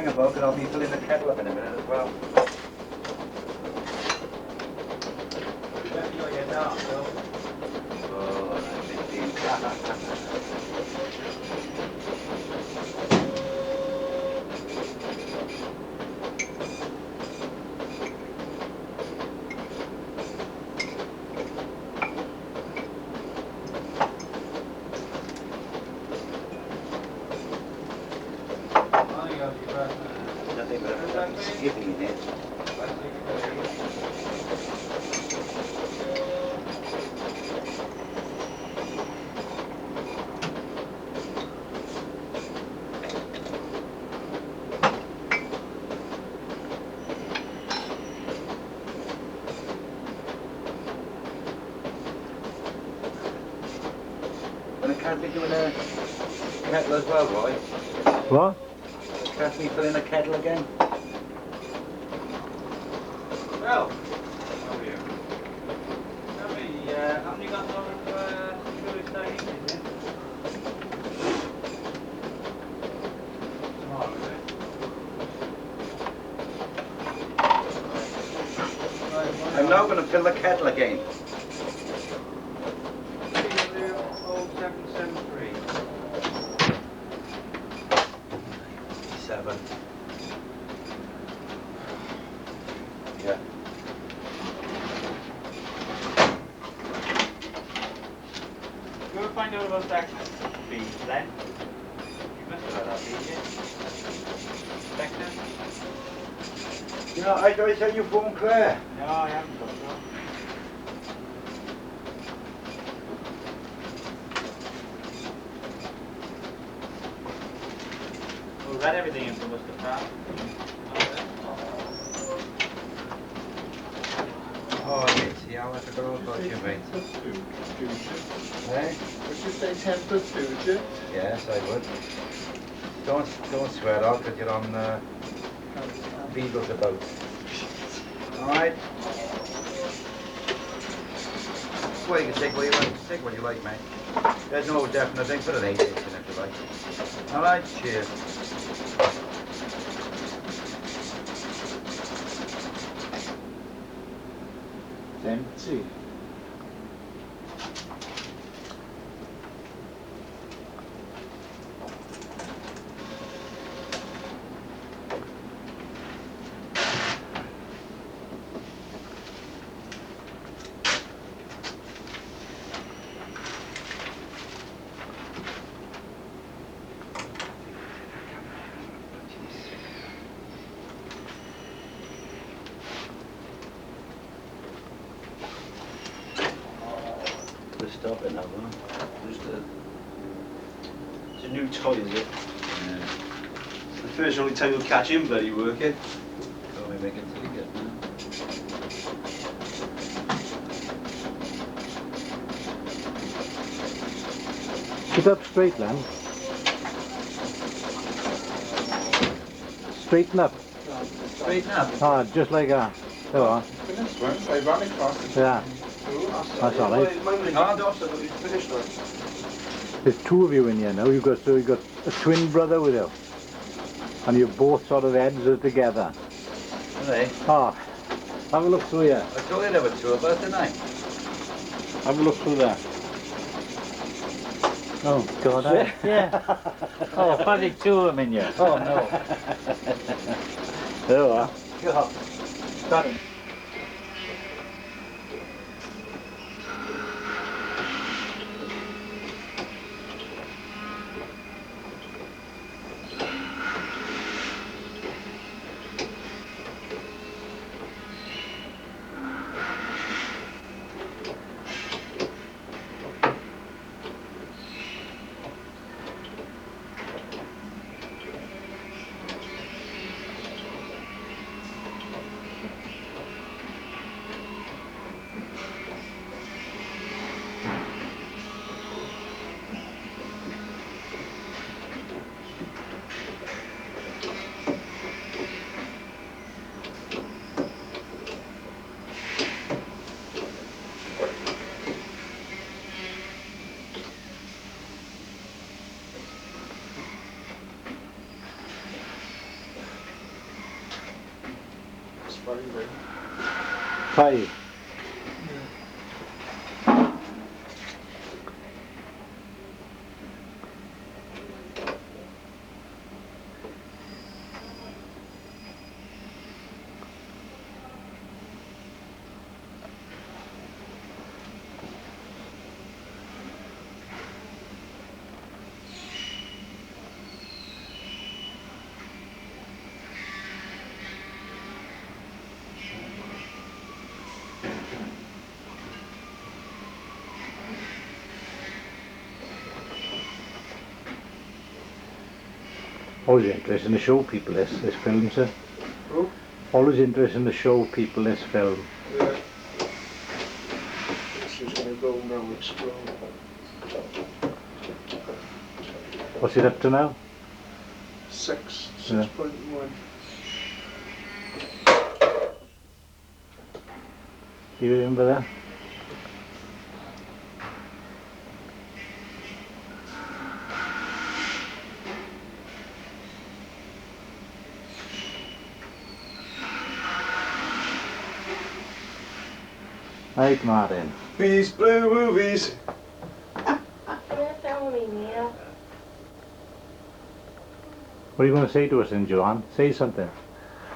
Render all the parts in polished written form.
Hang about, and I'll be filling the kettle up in a minute as well. You reckon you'll get dark, Phil? Oh, that's nothing but skipping in it. And I can't be doing a kettle as well, Roy. What? Can't be filling a kettle again. Well, how are you? Haven't you got a lot of security studies in there? Tomorrow, is it? I'm now going to fill the kettle again. 0773. 7. Yeah. You want to find out about that bees then? You must have had that bee, Spectre? You know, I said you phone Claire. No, I haven't got that. We've read everything in from Mr. Pratt. Oh, mate, yeah, I forgot all about you, mate. Eh? Would you say 10 foot 2, would you? Yes, I would. Don't swear out, because you're on Beagles about. Alright? Well, you can take what you like, mate. There's no definite thing, put an 8 in if you like. Alright, cheers. Empty. Stop it now, huh? Just it's a new toy, is it? Yeah. The first and only time you'll catch him bloody working. So we make it take it now. Sit up straight, Len. Straighten up. Straighten up. Ah, just like that. There you are. Finished once, I ran across the Yeah, that's all right. Mine was hard off, so it's finished now. There's two of you in here now. You've got a twin brother with you, and you both sort of heads are together. Alright. Ah, have a look through here. I told you there were 2 of us, didn't I? Have a look through there. Oh God! Yeah. Oh, funny, 2 of them in here. Oh no. There you are. God. Stop it. 5. Always interesting to show people this film, sir. Oh. Always interesting to show people this film. Yeah. This is going to go now, explode. What's it up to now? 6.1. Do you remember that? Right, Martin. These blue movies. They're filming here. What are you going to say to us then, Joanne? Say something.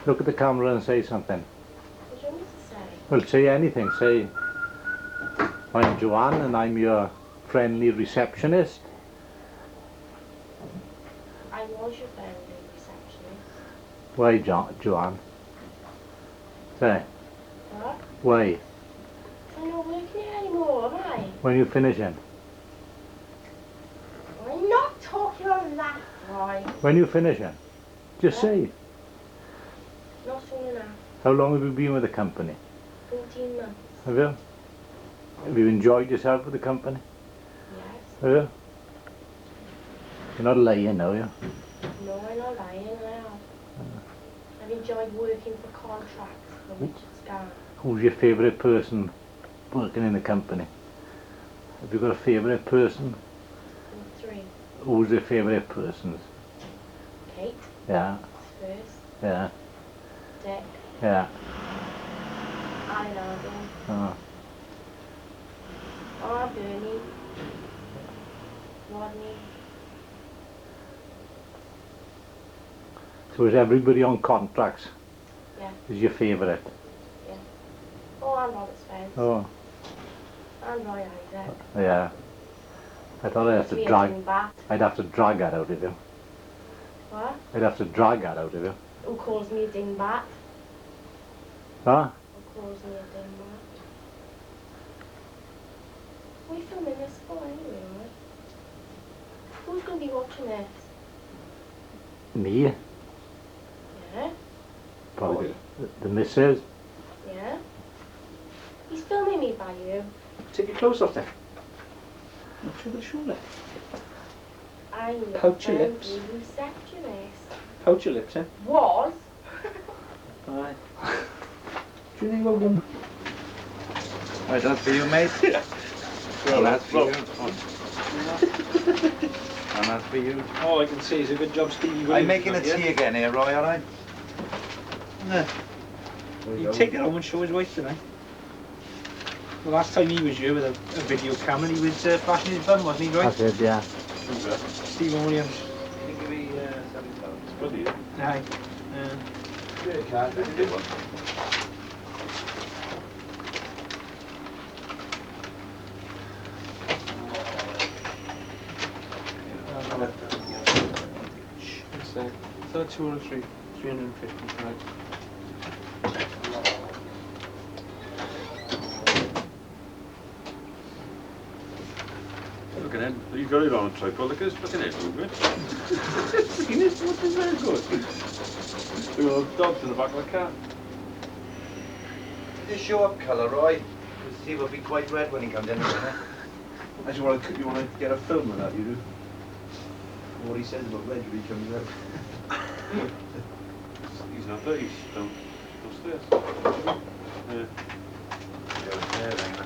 Look at the camera and say something. What do you want me to say? Well, say anything. Say, I'm Joanne and I'm your friendly receptionist. I was your friendly receptionist. Why, Joanne? Say, What? why? I'm not working here anymore, am I? When you finishing? I'm not talking on that, right? When you finishing? Just say. Not soon enough. How long have you been with the company? 14 months. Have you? Have you enjoyed yourself with the company? Yes. Have you? You're not lying, are you? No, I'm not lying now. I've enjoyed working for contracts for Richard Scar. Who's your favourite person working in the company? Have you got a favourite person? 3. Who's your favourite persons? Kate. Yeah, First. yeah, Dick. yeah. Alan. Oh. Bernie. Rodney. So is everybody on contracts? Yeah. Is your favourite? Oh, and Robert Spence. Oh, And Roy Isaac. yeah. I thought I'd have to Me drag. and Bat. I'd have to drag that out of you. What? I'd have to drag that out of you. Who calls me a dingbat? Huh? Who calls me a dingbat? What are you filming this for anyway, right? Who's going to be watching this? Me? Yeah? Probably the missus. Yeah? He's filming me by you. Take your clothes off then. Not through the shoulder. I'm your Pout your lips. friendly receptionist. Pout your lips, eh? Was? Aye. Do you think we're one? Right, that's for you, mate. Well, that's for you. And that's for you. All I can say is a good job Stevie. I'm making a tea again here, Roy, alright? Yeah. You take it home and show his wife tonight. The last time he was here with a video camera, he was flashing his bum, wasn't he, Roy? That's it, yeah. Stephen Williams. I think it'll be £7. Bloody Aye. yeah, can't. That's a good one. So 203, 350, right. Look at him. You got it on a tripod. Look at it moving. This is very good. Look at those dogs in the back of the car. Just show up colour, Roy. Steve will be quite red when he comes in, isn't it? As you want to get a film of that, you do. What he says about red when he comes out. He's not there. He's downstairs. Yeah.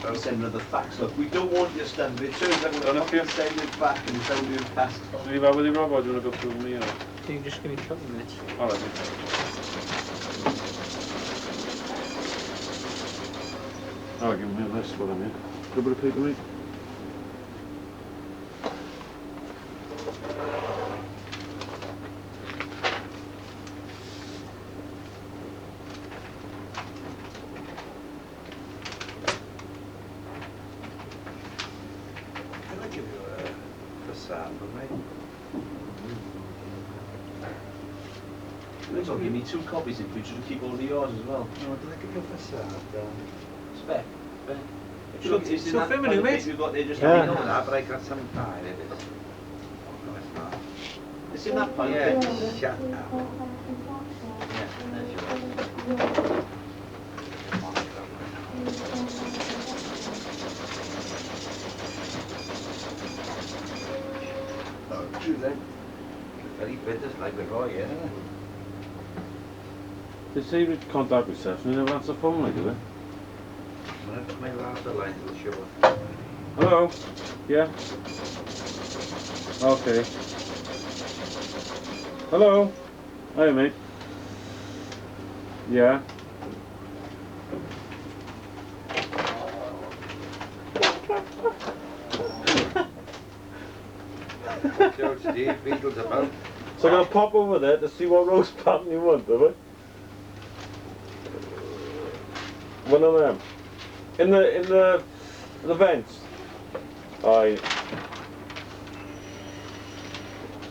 I'll send another fax. Look, we don't want your stuff. If it turns out we're not going to send it back and it's only a past. So leave out with you, Rob, or do you want to go through me? Or? Can you just give me a couple of minutes? All right. I'll give me a list what I need. Double repeat to me. Can I give you a sample, mate? Let's give me 2 copies in future to keep all of yours as well. No, did I give you a facade? Spec. So feminine, mate. You've got there just Yeah. I know that, but I got some... Ah, there it is. No, it's not. It's in that pile. Yeah, shut up. Yeah, there's yours. Oh, true then. Very bitter, like with Roy, isn't it? They say with contact reception, they never answer the phone, like, do they? When I put my last line, it'll show up. Hello? Yeah? Okay. Hello? Hey, mate. Yeah? George, Steve, Beatles about. So I'm going to pop over there to see what roast pattern you want, do I? One of them. In the vents. Aye.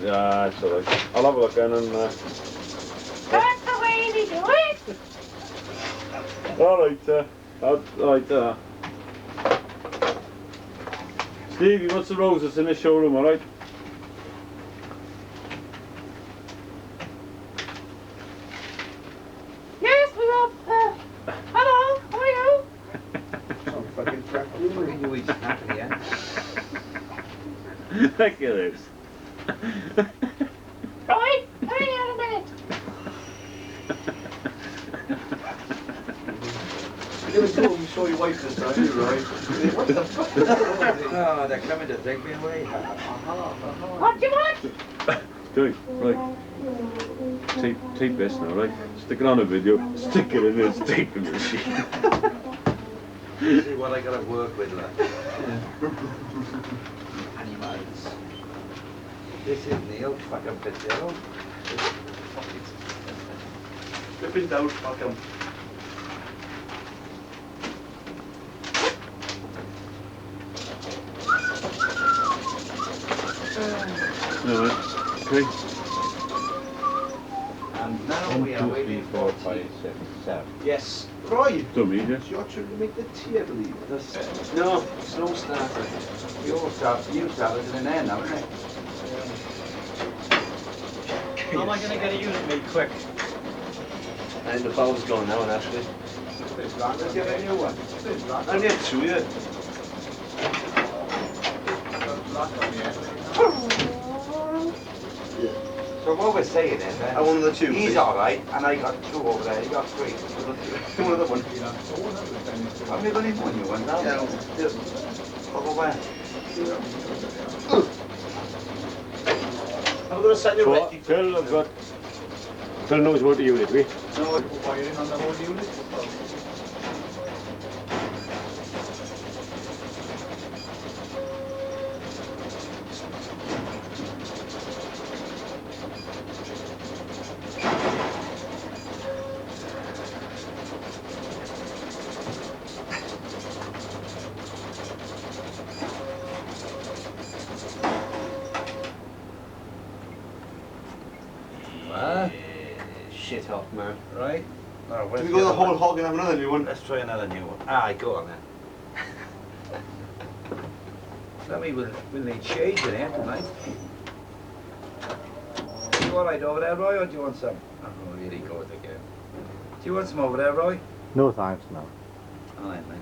Yeah, it's alright. I'll have a look in and That's the way they do it. alright, alright, Steve, you want some roses in the showroom, alright? Yes, we are. Hello, how are you? Some fucking crap. You know he's snapping again. Look at this. Roy, hurry in a minute. You never go and show your wife this time, you right? What the fuck? Oh, they're coming to take me away. What do you want? Doing, right. Tape this now, right? Stick it on a video, stick it in this taping machine. This is what I gotta work with, lad. Animals. This is Neil fucking Fitzgerald. Flipping down, fuck him. Alright, okay. And now we are 1, 2, 3, waiting 4, for 5, tea. 6, 7. Yes. Roy, Don't me, yeah? it's your turn to make the tea, I believe. No, it's no starter. You started in an end, haven't you? How am I going to get a unit made quick? And the bowl's gone now, actually. Let's get a new one. I need 2, yeah. So what we're saying is, I wanted the 2. he's alright, and I got 2 over there, you got 3. One other one. Have you got any more new ones now? Yeah. Over where? I'm going to send you So, ready. Phil, I've got... Phil knows about the unit, we? No, wiring on the whole unit. What? Shit hot, man. Right? Now, Can where's we go the other whole one? hog and have another new one? Let's try another new one. Aye, go on then. Tell me, we'll need shades in here tonight. You alright over there, Roy, or do you want some? Oh, really good again. Do you want some over there, Roy? No thanks, no. Alright, mate.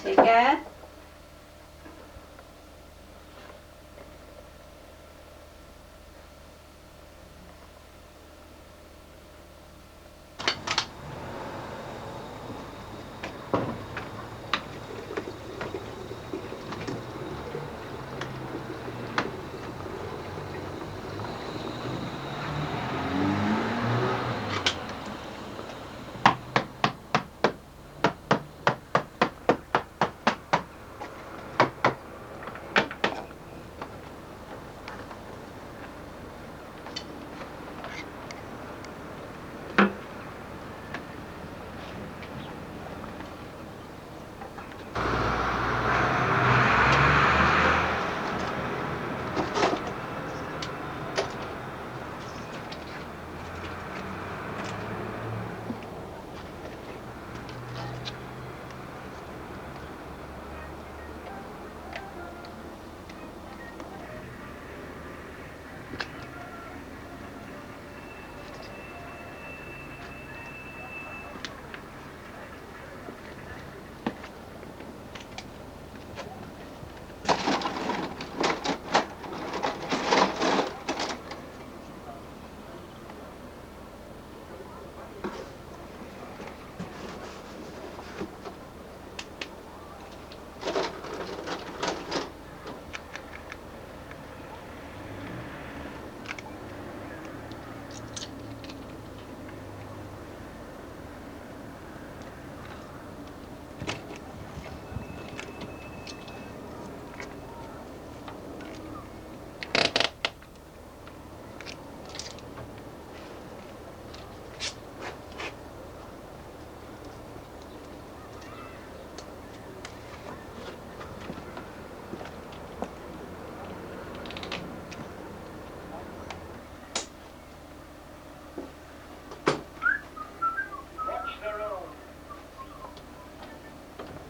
Take care.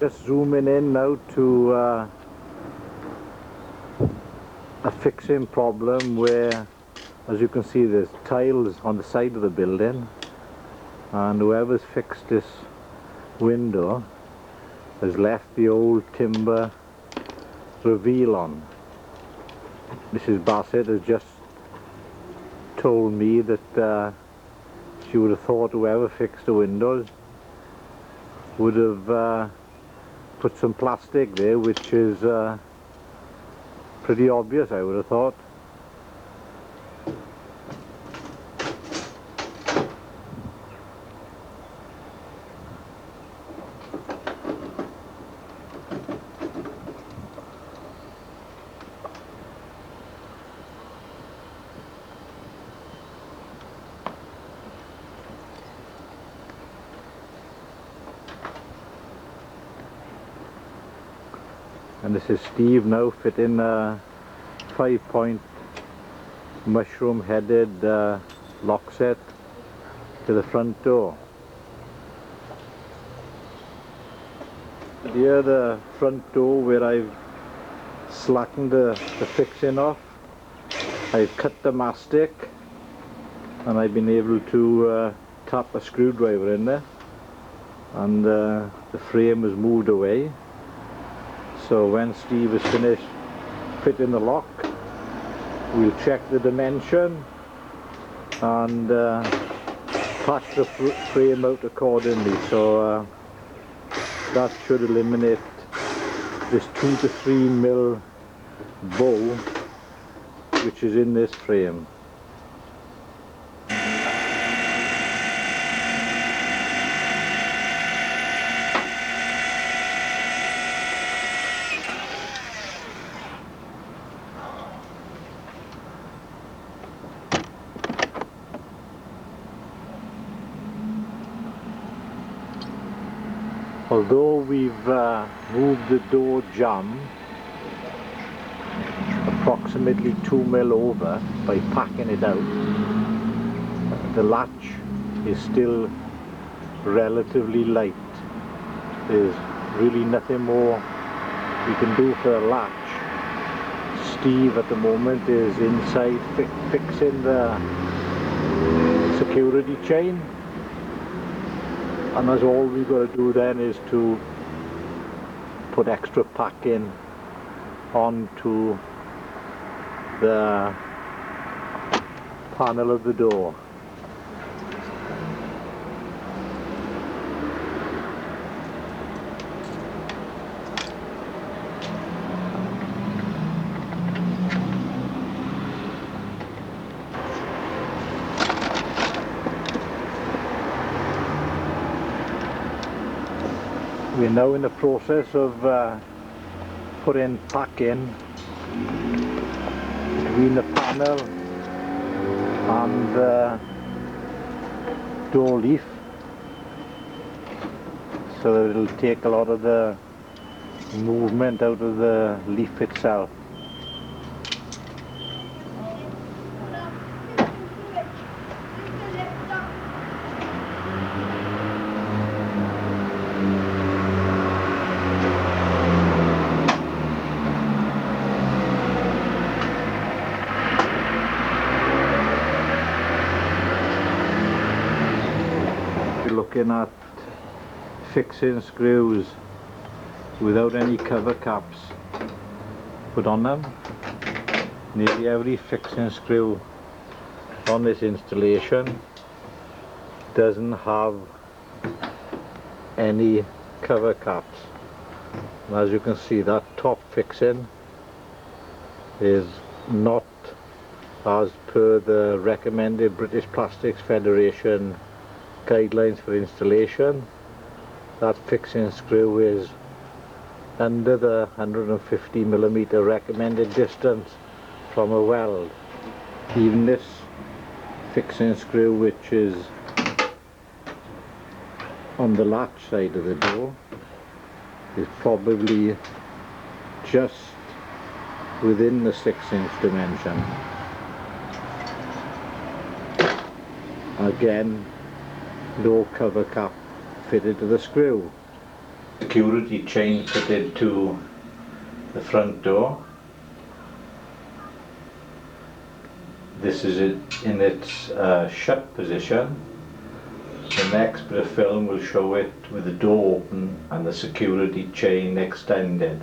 Just zooming in now to a fixing problem where, as you can see, there's tiles on the side of the building, and whoever's fixed this window has left the old timber reveal on. Mrs. Bassett has just told me that she would have thought whoever fixed the windows would have put some plastic there, which is pretty obvious, I would have thought. And this is Steve now fitting a 5-point mushroom headed lock set to the front door. Here the front door where I've slackened the fixing off, I've cut the mastic and I've been able to tap a screwdriver in there, and the frame has moved away. So when Steve has finished fitting the lock, we'll check the dimension and patch the frame out accordingly. So that should eliminate this 2 to 3 mil bow which is in this frame. Although we've moved the door jamb approximately 2 mil over by packing it out, the latch is still relatively light. There's really nothing more we can do for the latch. Steve at the moment is inside fixing the security chain, and that's all we've got to do then is to put extra packing onto the panel of the door. We're now in the process of putting packing between the panel and the door leaf, so that it'll take a lot of the movement out of the leaf itself. Looking at fixing screws without any cover caps put on them. Nearly every fixing screw on this installation doesn't have any cover caps, and as you can see, that top fixing is not as per the recommended British Plastics Federation guidelines for installation. That fixing screw is under the 150mm recommended distance from a weld. Even this fixing screw, which is on the latch side of the door, is probably just within the 6-inch dimension. Again, no cover cap fitted to the screw. Security chain fitted to the front door. This is it in its shut position. The next bit of film will show it with the door open and the security chain extended.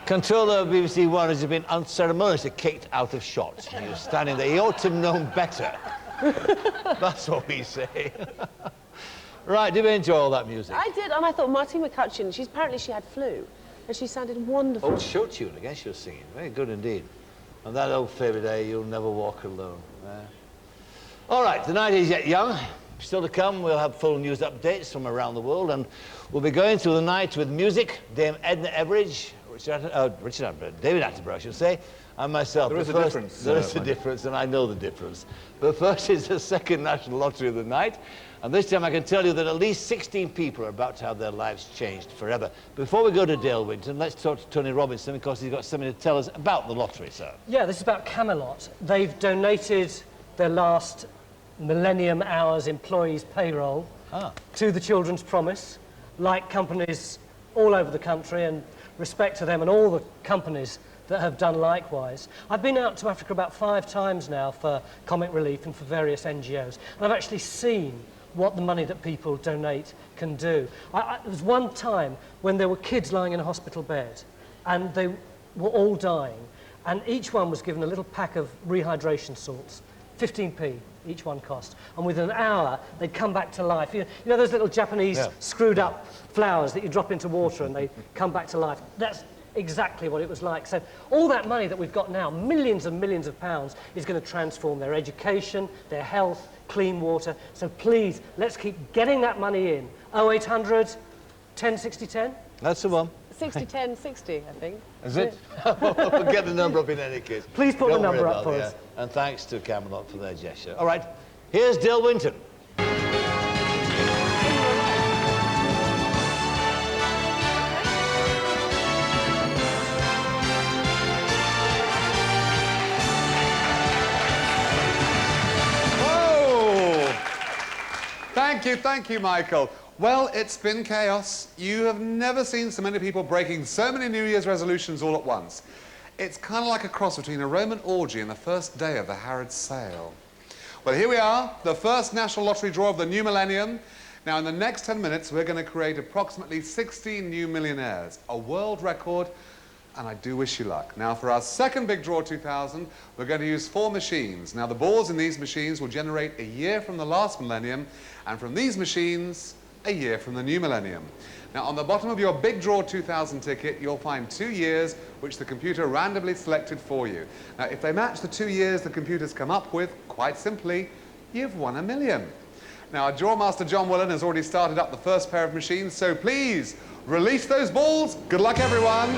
Controller of BBC One has been unceremoniously kicked out of shot. He was standing there. He ought to have known better. That's what we say. Right, did we enjoy all that music? I did, and I thought Martine McCutcheon, apparently she had flu, and she sounded wonderful. Old show tune again she was singing. Very good indeed. And that old favourite day, You'll Never Walk Alone. All right, the night is yet young. Still to come, we'll have full news updates from around the world, and we'll be going through the night with music. Dame Edna Everidge, David Attenborough, I should say, and myself. There is a difference. There is a difference, and I know the difference. But first is the second National Lottery of the night, and this time I can tell you that at least 16 people are about to have their lives changed forever. Before we go to Dale Winton, let's talk to Tony Robinson, because he's got something to tell us about the lottery, sir. Yeah, this is about Camelot. They've donated their last Millennium Hours employees' payroll to the Children's Promise, like companies all over the country, and respect to them and all the companies that have done likewise. I've been out to Africa about 5 times now for Comic Relief and for various NGOs, and I've actually seen what the money that people donate can do. There was one time when there were kids lying in a hospital bed, and they were all dying, and each one was given a little pack of rehydration salts, 15p each one cost, and within an hour they'd come back to life. You know those little Japanese screwed up flowers that you drop into water and they come back to life? That's exactly what it was like. So all that money that we've got now, millions and millions of pounds, is going to transform their education, their health, clean water. So please, let's keep getting that money in. 0800 10 60 10. That's the one. 60 10 60, I think. Is it? We'll get the number up in any case. Please put the number up for us. And thanks to Camelot for their gesture. All right, here's Dale Winton. Thank you, Michael. Well, it's been chaos. You have never seen so many people breaking so many New Year's resolutions all at once. It's kind of like a cross between a Roman orgy and the first day of the Harrods sale. Well, here we are, the first National Lottery draw of the new millennium. Now, in the next 10 minutes, we're going to create approximately 16 new millionaires, a world record, and I do wish you luck. Now, for our second big draw 2000, we're going to use 4 machines. Now, the balls in these machines will generate a year from the last millennium, and from these machines, a year from the new millennium. Now, on the bottom of your Big Draw 2000 ticket, you'll find 2 years which the computer randomly selected for you. Now, if they match the 2 years the computer's come up with, quite simply, you've won $1 million. Now, our draw master, John Willen, has already started up the first pair of machines, so please, release those balls. Good luck, everyone.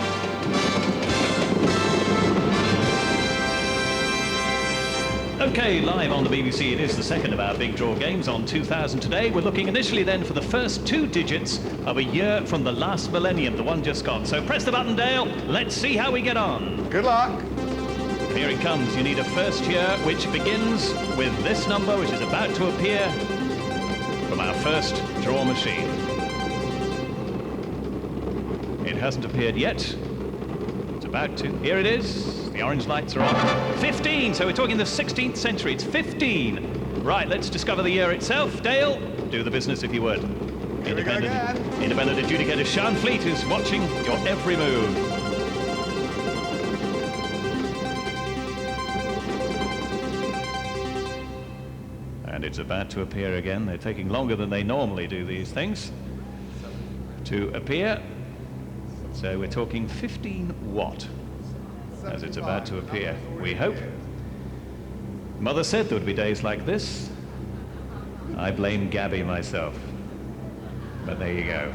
OK, live on the BBC, it is the second of our big draw games on 2000 today. We're looking initially then for the first 2 digits of a year from the last millennium, the one just gone. So press the button, Dale. Let's see how we get on. Good luck. Here it comes. You need a first year which begins with this number, which is about to appear from our first draw machine. It hasn't appeared yet. It's about to. Here it is. The orange lights are on. 15, so we're talking the 16th century. It's 15. Right, let's discover the year itself. Dale, do the business if you would. Independent adjudicator Sean Fleet is watching your every move. And it's about to appear again. They're taking longer than they normally do these things to appear. So we're talking 15 watt. As it's about to appear, we hope. Mother said there would be days like this. I blame Gabby myself. But there you go.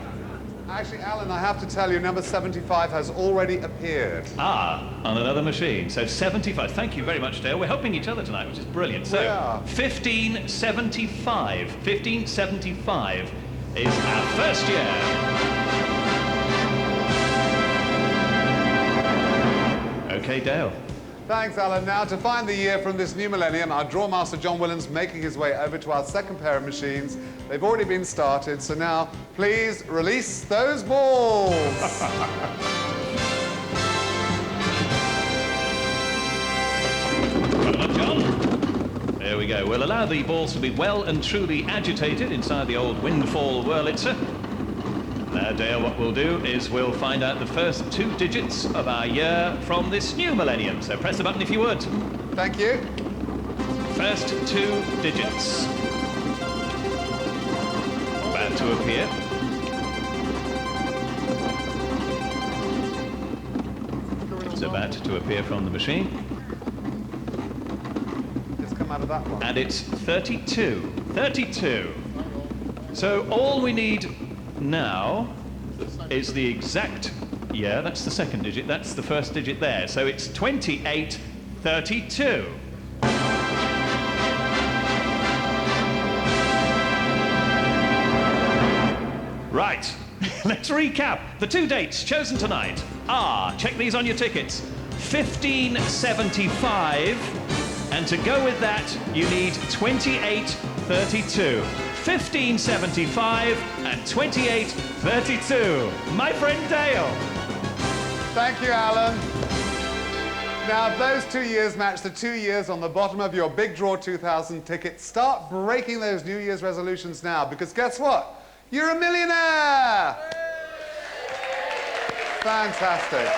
Actually, Alan, I have to tell you, number 75 has already appeared. Ah, on another machine. So 75. Thank you very much, Dale. We're helping each other tonight, which is brilliant. So 1575. 1575 is our first year. OK, Dale. Thanks, Alan. Now, to find the year from this new millennium, our draw master, John Willen's, making his way over to our second pair of machines. They've already been started, so now, please release those balls. Well done, John. There we go. We'll allow the balls to be well and truly agitated inside the old windfall Wurlitzer. Dale, what we'll do is we'll find out the first 2 digits of our year from this new millennium. So press the button if you would. Thank you. First 2 digits. About to appear. It's about to appear from the machine. Just come out of that one. And it's 32. 32. So all we need now is the exact year. That's the second digit. That's the first digit there. So it's 2832. Right. Let's recap. The 2 dates chosen tonight are, check these on your tickets, 1575, and to go with that, you need 2832. 1575 and 2832. My friend Dale. Thank you, Alan. Now, if those 2 years match the 2 years on the bottom of your Big Draw 2000 ticket, start breaking those New Year's resolutions now, because guess what? You're a millionaire! Fantastic.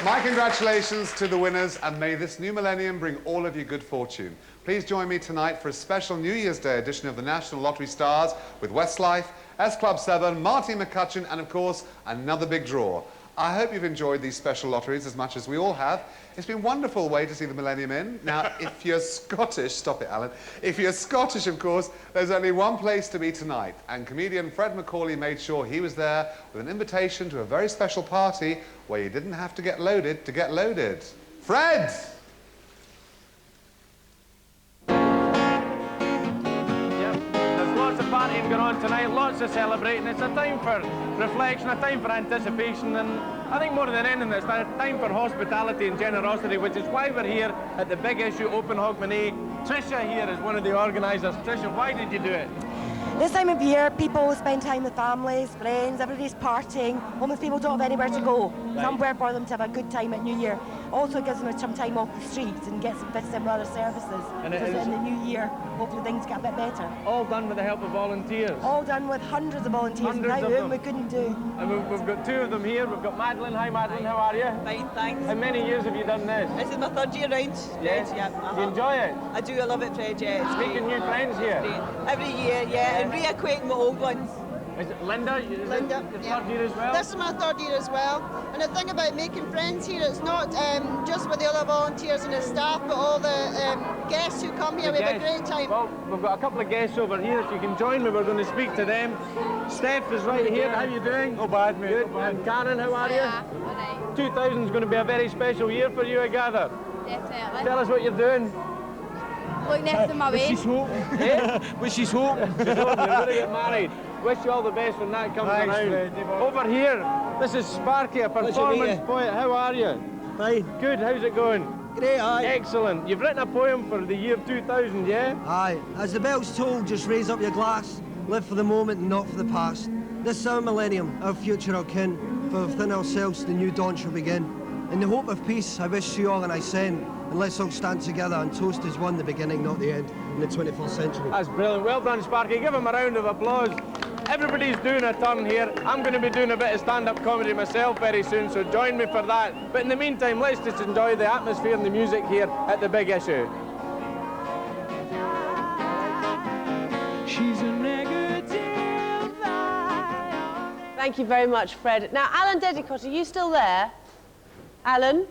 My congratulations to the winners, and may this new millennium bring all of you good fortune. Please join me tonight for a special New Year's Day edition of the National Lottery Stars with Westlife, S Club 7, Marty McCutcheon, and of course, another big draw. I hope you've enjoyed these special lotteries as much as we all have. It's been a wonderful way to see the millennium in. Now, if you're Scottish, stop it, Alan. If you're Scottish, of course, there's only one place to be tonight. And comedian Fred McCauley made sure he was there with an invitation to a very special party where you didn't have to get loaded to get loaded. Fred! Lots of partying going on tonight, lots of celebrating. It's a time for reflection, a time for anticipation, and I think more than anything, it's a time for hospitality and generosity, which is why we're here at the Big Issue Open Hogmanay. Tricia here is one of the organisers. Tricia, why did you do it? This time of year, people spend time with families, friends, everybody's partying. Homeless people don't have anywhere to go. Right. Somewhere for them to have a good time at New Year. Also gives them some time off the streets and gets them bits of other services. And so in the new year, hopefully things get a bit better. All done with the help of volunteers? All done with hundreds of volunteers, without whom we couldn't do. And we've got 2 of them here. We've got Madeline. Hi Madeline, how are you? Fine, thanks. How many years have you done this? This is my 3rd year round. Yes? Yeah. You enjoy it? I do, I love it, Fred, yeah. It's Making new friends here? Great. Every year, yeah, and reacquainting with old ones. Is it Linda? Linda, your yeah. 3rd year as well? This is my 3rd year as well. And the thing about making friends here, it's not just with the other volunteers and the staff, but all the guests who come here. We have a great time. Well, we've got a couple of guests over here. If you can join me, we're going to speak to them. Steph is right here. How are you doing? Not bad, mate. Good. And Karen, how are you? Yeah, 2000 is going to be a very special year for you, I gather. definitely. Tell us what you're doing. Look next to my way. She's hoping. Wish she's hoping. She's hoping you're going to get married. Wish you all the best when that comes Thanks, around. Fred. Over here, this is Sparky, a performance poet. How are you? Fine. Good. How's it going? Great, aye. Excellent. You've written a poem for the year 2000, yeah? Aye. As the bell's tolled, just raise up your glass. Live for the moment and not for the past. This is our millennium, our future, our kin. For within ourselves, the new dawn shall begin. In the hope of peace, I wish you all and I send. And let's all stand together and toast as one, the beginning, not the end, in the 21st century. That's brilliant. Well done, Sparky. Give him a round of applause. Everybody's doing a turn here. I'm going to be doing a bit of stand-up comedy myself very soon, so join me for that. But in the meantime, let's just enjoy the atmosphere and the music here at the Big Issue. She's a negative. Thank you very much, Fred. Now, Alan Dedicott, are you still there? Alan?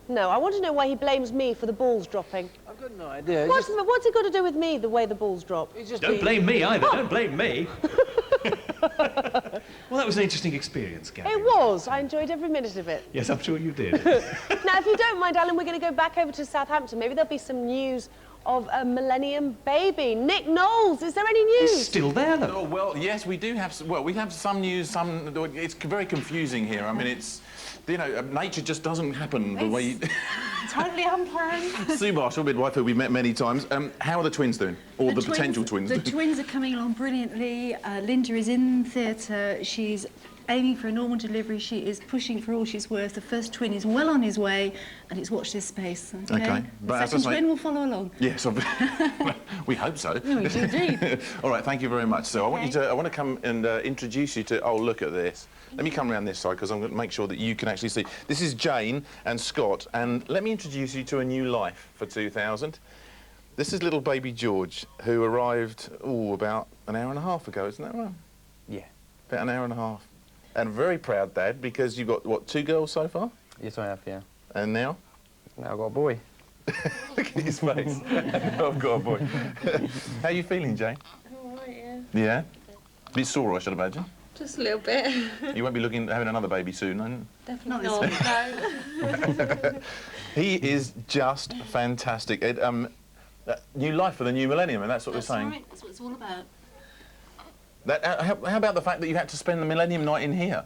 No, I want to know why he blames me for the balls dropping. I've got no idea. What's it got to do with me, the way the balls drop? Don't blame me either. Don't blame me. Well, that was an interesting experience, Gabby. It was. I enjoyed every minute of it. Yes, I'm sure you did. Now, if you don't mind, Alan, we're going to go back over to Southampton. Maybe there'll be some news of a millennium baby. Nick Knowles, is there any news? He's still there, though. Oh, well, yes, we do have... Well, we have some news, It's very confusing here. I mean, it's... You know, nature just doesn't happen the way... Totally unplanned. Sue Marshall, midwife, who we've met many times. How are the twins doing? Or the potential twins The doing? twins are coming along brilliantly. Linda is in theatre. She's aiming for a normal delivery. She is pushing for all she's worth. The first twin is well on his way, and it's watch this space. Okay. The second twin will follow along. Yes, we hope so. No, we do indeed. All right, thank you very much. So I want to come and introduce you to. Oh, look at this. Let me come around this side because I'm going to make sure that you can actually see. This is Jane and Scott, and let me introduce you to a new life for 2000. This is little baby George, who arrived about an hour and a half ago. Isn't that right? Yeah. About an hour and a half. And a very proud dad because you've got what, 2 girls so far? Yes, I have. Yeah. And now? Now I've got a boy. Look at his face. I've got a boy. How are you feeling, Jane? All right, yeah. Yeah? A bit sore, I should imagine. Just a little bit. You won't be having another baby soon, are you? Definitely not. No. He is just fantastic. New life for the new millennium, and that's what we're saying. Right. That's what it's all about. How about the fact that you had to spend the Millennium Night in here?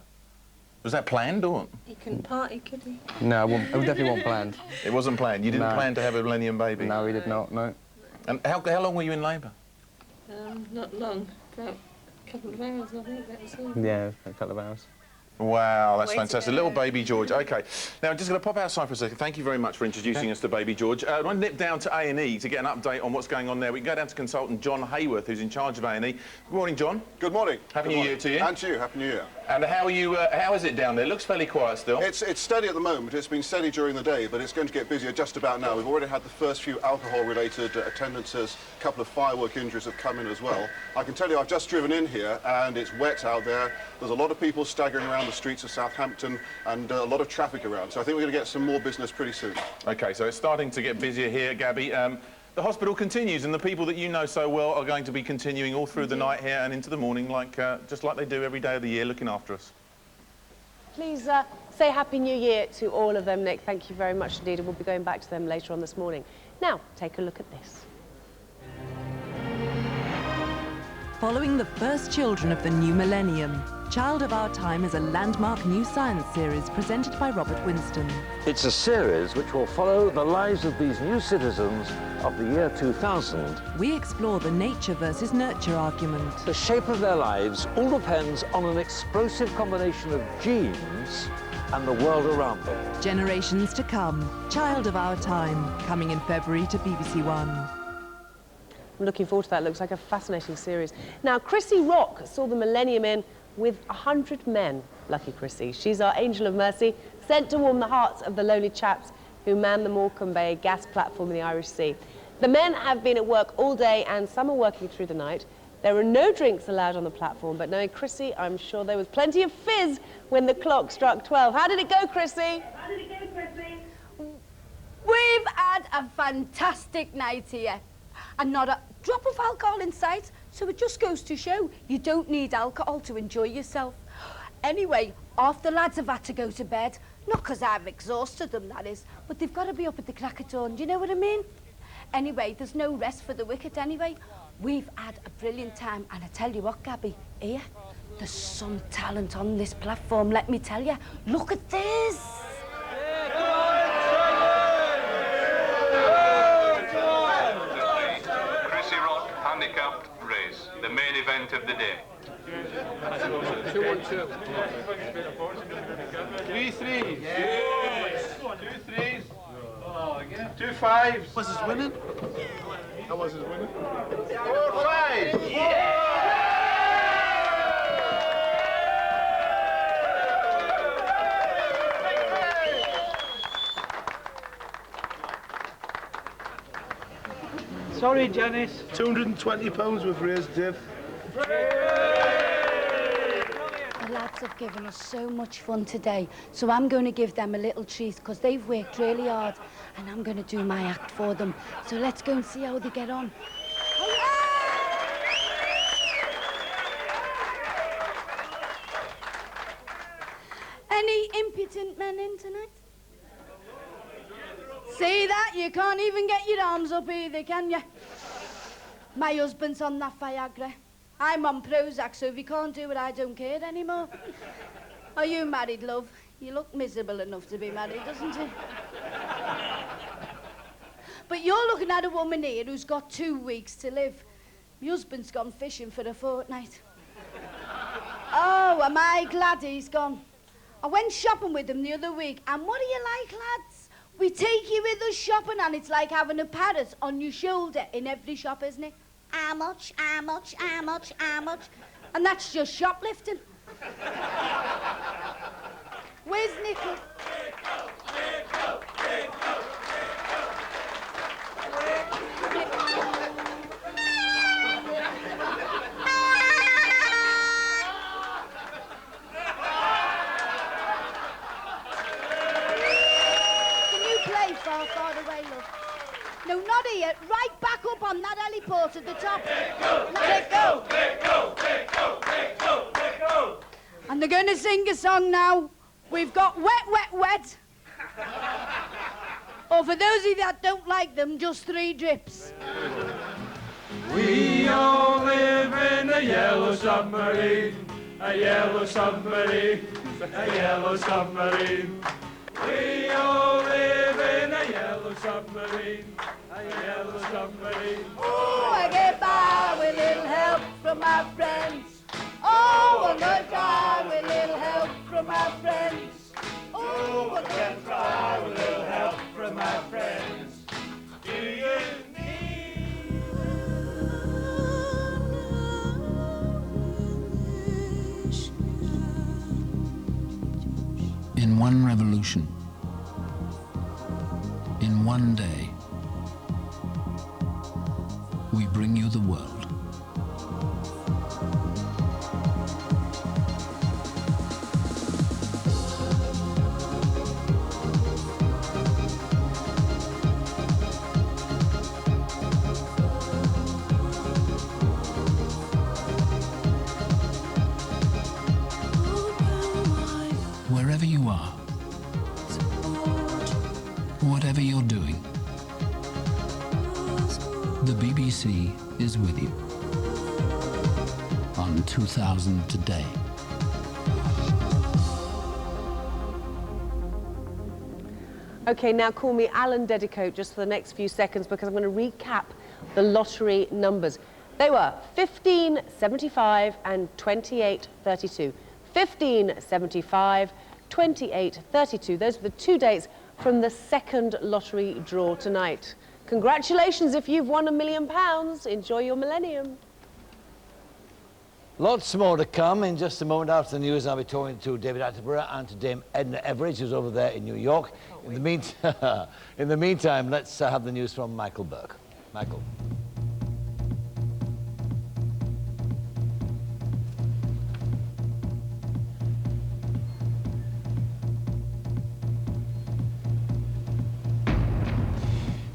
Was that planned, or? He couldn't party, could he? No, it definitely wasn't planned. It wasn't planned? You didn't No. plan to have a Millennium baby? No, we did not, no. And how long were you in labour? Not long. About a couple of hours, I think. That was all. Yeah, a couple of hours. Wow, that's Way to fantastic. go. Little baby George. OK. Now, I'm just going to pop outside for a second. Thank you very much for introducing us to baby George. I want to nip down to A&E to get an update on what's going on there. We can go down to consultant John Hayworth, who's in charge of A&E. Good morning, John. Good morning. Happy New Year to you. And to you. Happy New Year. And how are you? How is it down there? It looks fairly quiet still. It's steady at the moment. It's been steady during the day, but it's going to get busier just about now. We've already had the first few alcohol-related attendances. A couple of firework injuries have come in as well. I can tell you, I've just driven in here, and it's wet out there. There's a lot of people staggering around the streets of Southampton, and a lot of traffic around. So I think we're going to get some more business pretty soon. OK, so it's starting to get busier here, Gabby. The hospital continues, and the people that you know so well are going to be continuing all through the night here and into the morning, just like they do every day of the year, looking after us. Please say Happy New Year to all of them, Nick. Thank you very much indeed, and we'll be going back to them later on this morning. Now, take a look at this. Following the first children of the new millennium, Child of Our Time is a landmark new science series presented by Robert Winston. It's a series which will follow the lives of these new citizens of the year 2000. We explore the nature versus nurture argument. The shape of their lives all depends on an explosive combination of genes and the world around them. Generations to come. Child of Our Time, coming in February to BBC One. I'm looking forward to that. Looks like a fascinating series. Now, Chrissy Rock saw the Millennium in with 100 men. Lucky Chrissy. She's our angel of mercy, sent to warm the hearts of the lonely chaps who man the Morecambe Bay gas platform in the Irish Sea. The men have been at work all day, and some are working through the night. There are no drinks allowed on the platform, but knowing Chrissy, I'm sure there was plenty of fizz when the clock struck 12. How did it go, Chrissy? How did it go, Chrissy? We've had a fantastic night here, and not a drop of alcohol in sight, so it just goes to show you don't need alcohol to enjoy yourself. Anyway, half the lads have had to go to bed, not because I've exhausted them, that is, but they've got to be up at the crack of dawn, do you know what I mean? Anyway, there's no rest for the wicked anyway. We've had a brilliant time, and I tell you what, Gabby, here, there's some talent on this platform, let me tell you. Look at this! Chrissy Rock handicapped race, the main event of the day. 2-1-2. 3 3s. Yes. 2 3s. Oh, yeah. 2 5s. Was his winning? How was his winning? 4 5s. Yeah. Sorry, Janice. £220 we've raised, Dave. The lads have given us so much fun today, so I'm going to give them a little treat because they've worked really hard, and I'm going to do my act for them. So let's go and see how they get on. Any impudent men in tonight? See that? You can't even get your arms up either, can you? My husband's on that Viagra. I'm on Prozac, so if he can't do it, I don't care anymore. Are you married, love? You look miserable enough to be married, doesn't you? But you're looking at a woman here who's got 2 weeks to live. My husband's gone fishing for a fortnight. Oh, am I glad he's gone. I went shopping with him the other week, and what do you like, lads? We take you with us shopping, and it's like having a parrot on your shoulder in every shop, isn't it? How much, how much, how much, how much? And that's just shoplifting. Where's Nickel? Far, far away, love. No, not here. Right back up on that heliport at the top. Let go! Let go! Let go! Let go! Let go! And they're going to sing a song now. We've got Wet, Wet, Wet. Or for those of you that don't like them, just 3 drips. We all live in a yellow submarine, a yellow submarine, a yellow submarine. We all live in a yellow submarine, a yellow submarine. Oh, I get by with little help from my friends. Oh, I'm gonna try with little help from my friends. Oh, I'm gonna try with little help from my friends. Do you In one revolution, in one day, we bring you the world. Wherever you are, whatever you're doing, the BBC is with you on 2000 Today. Okay, now call me Alan Dedicoat just for the next few seconds because I'm going to recap the lottery numbers. They were 15, 75 and 28, 32. 15, 75, 28, 32. Those were the 2 dates from the second lottery draw tonight. Congratulations if you've won £1 million. Enjoy your millennium. Lots more to come. In just a moment after the news, I'll be talking to David Attenborough and to Dame Edna Everage, who's over there in New York. In the meantime, let's have the news from Michael Burke. Michael.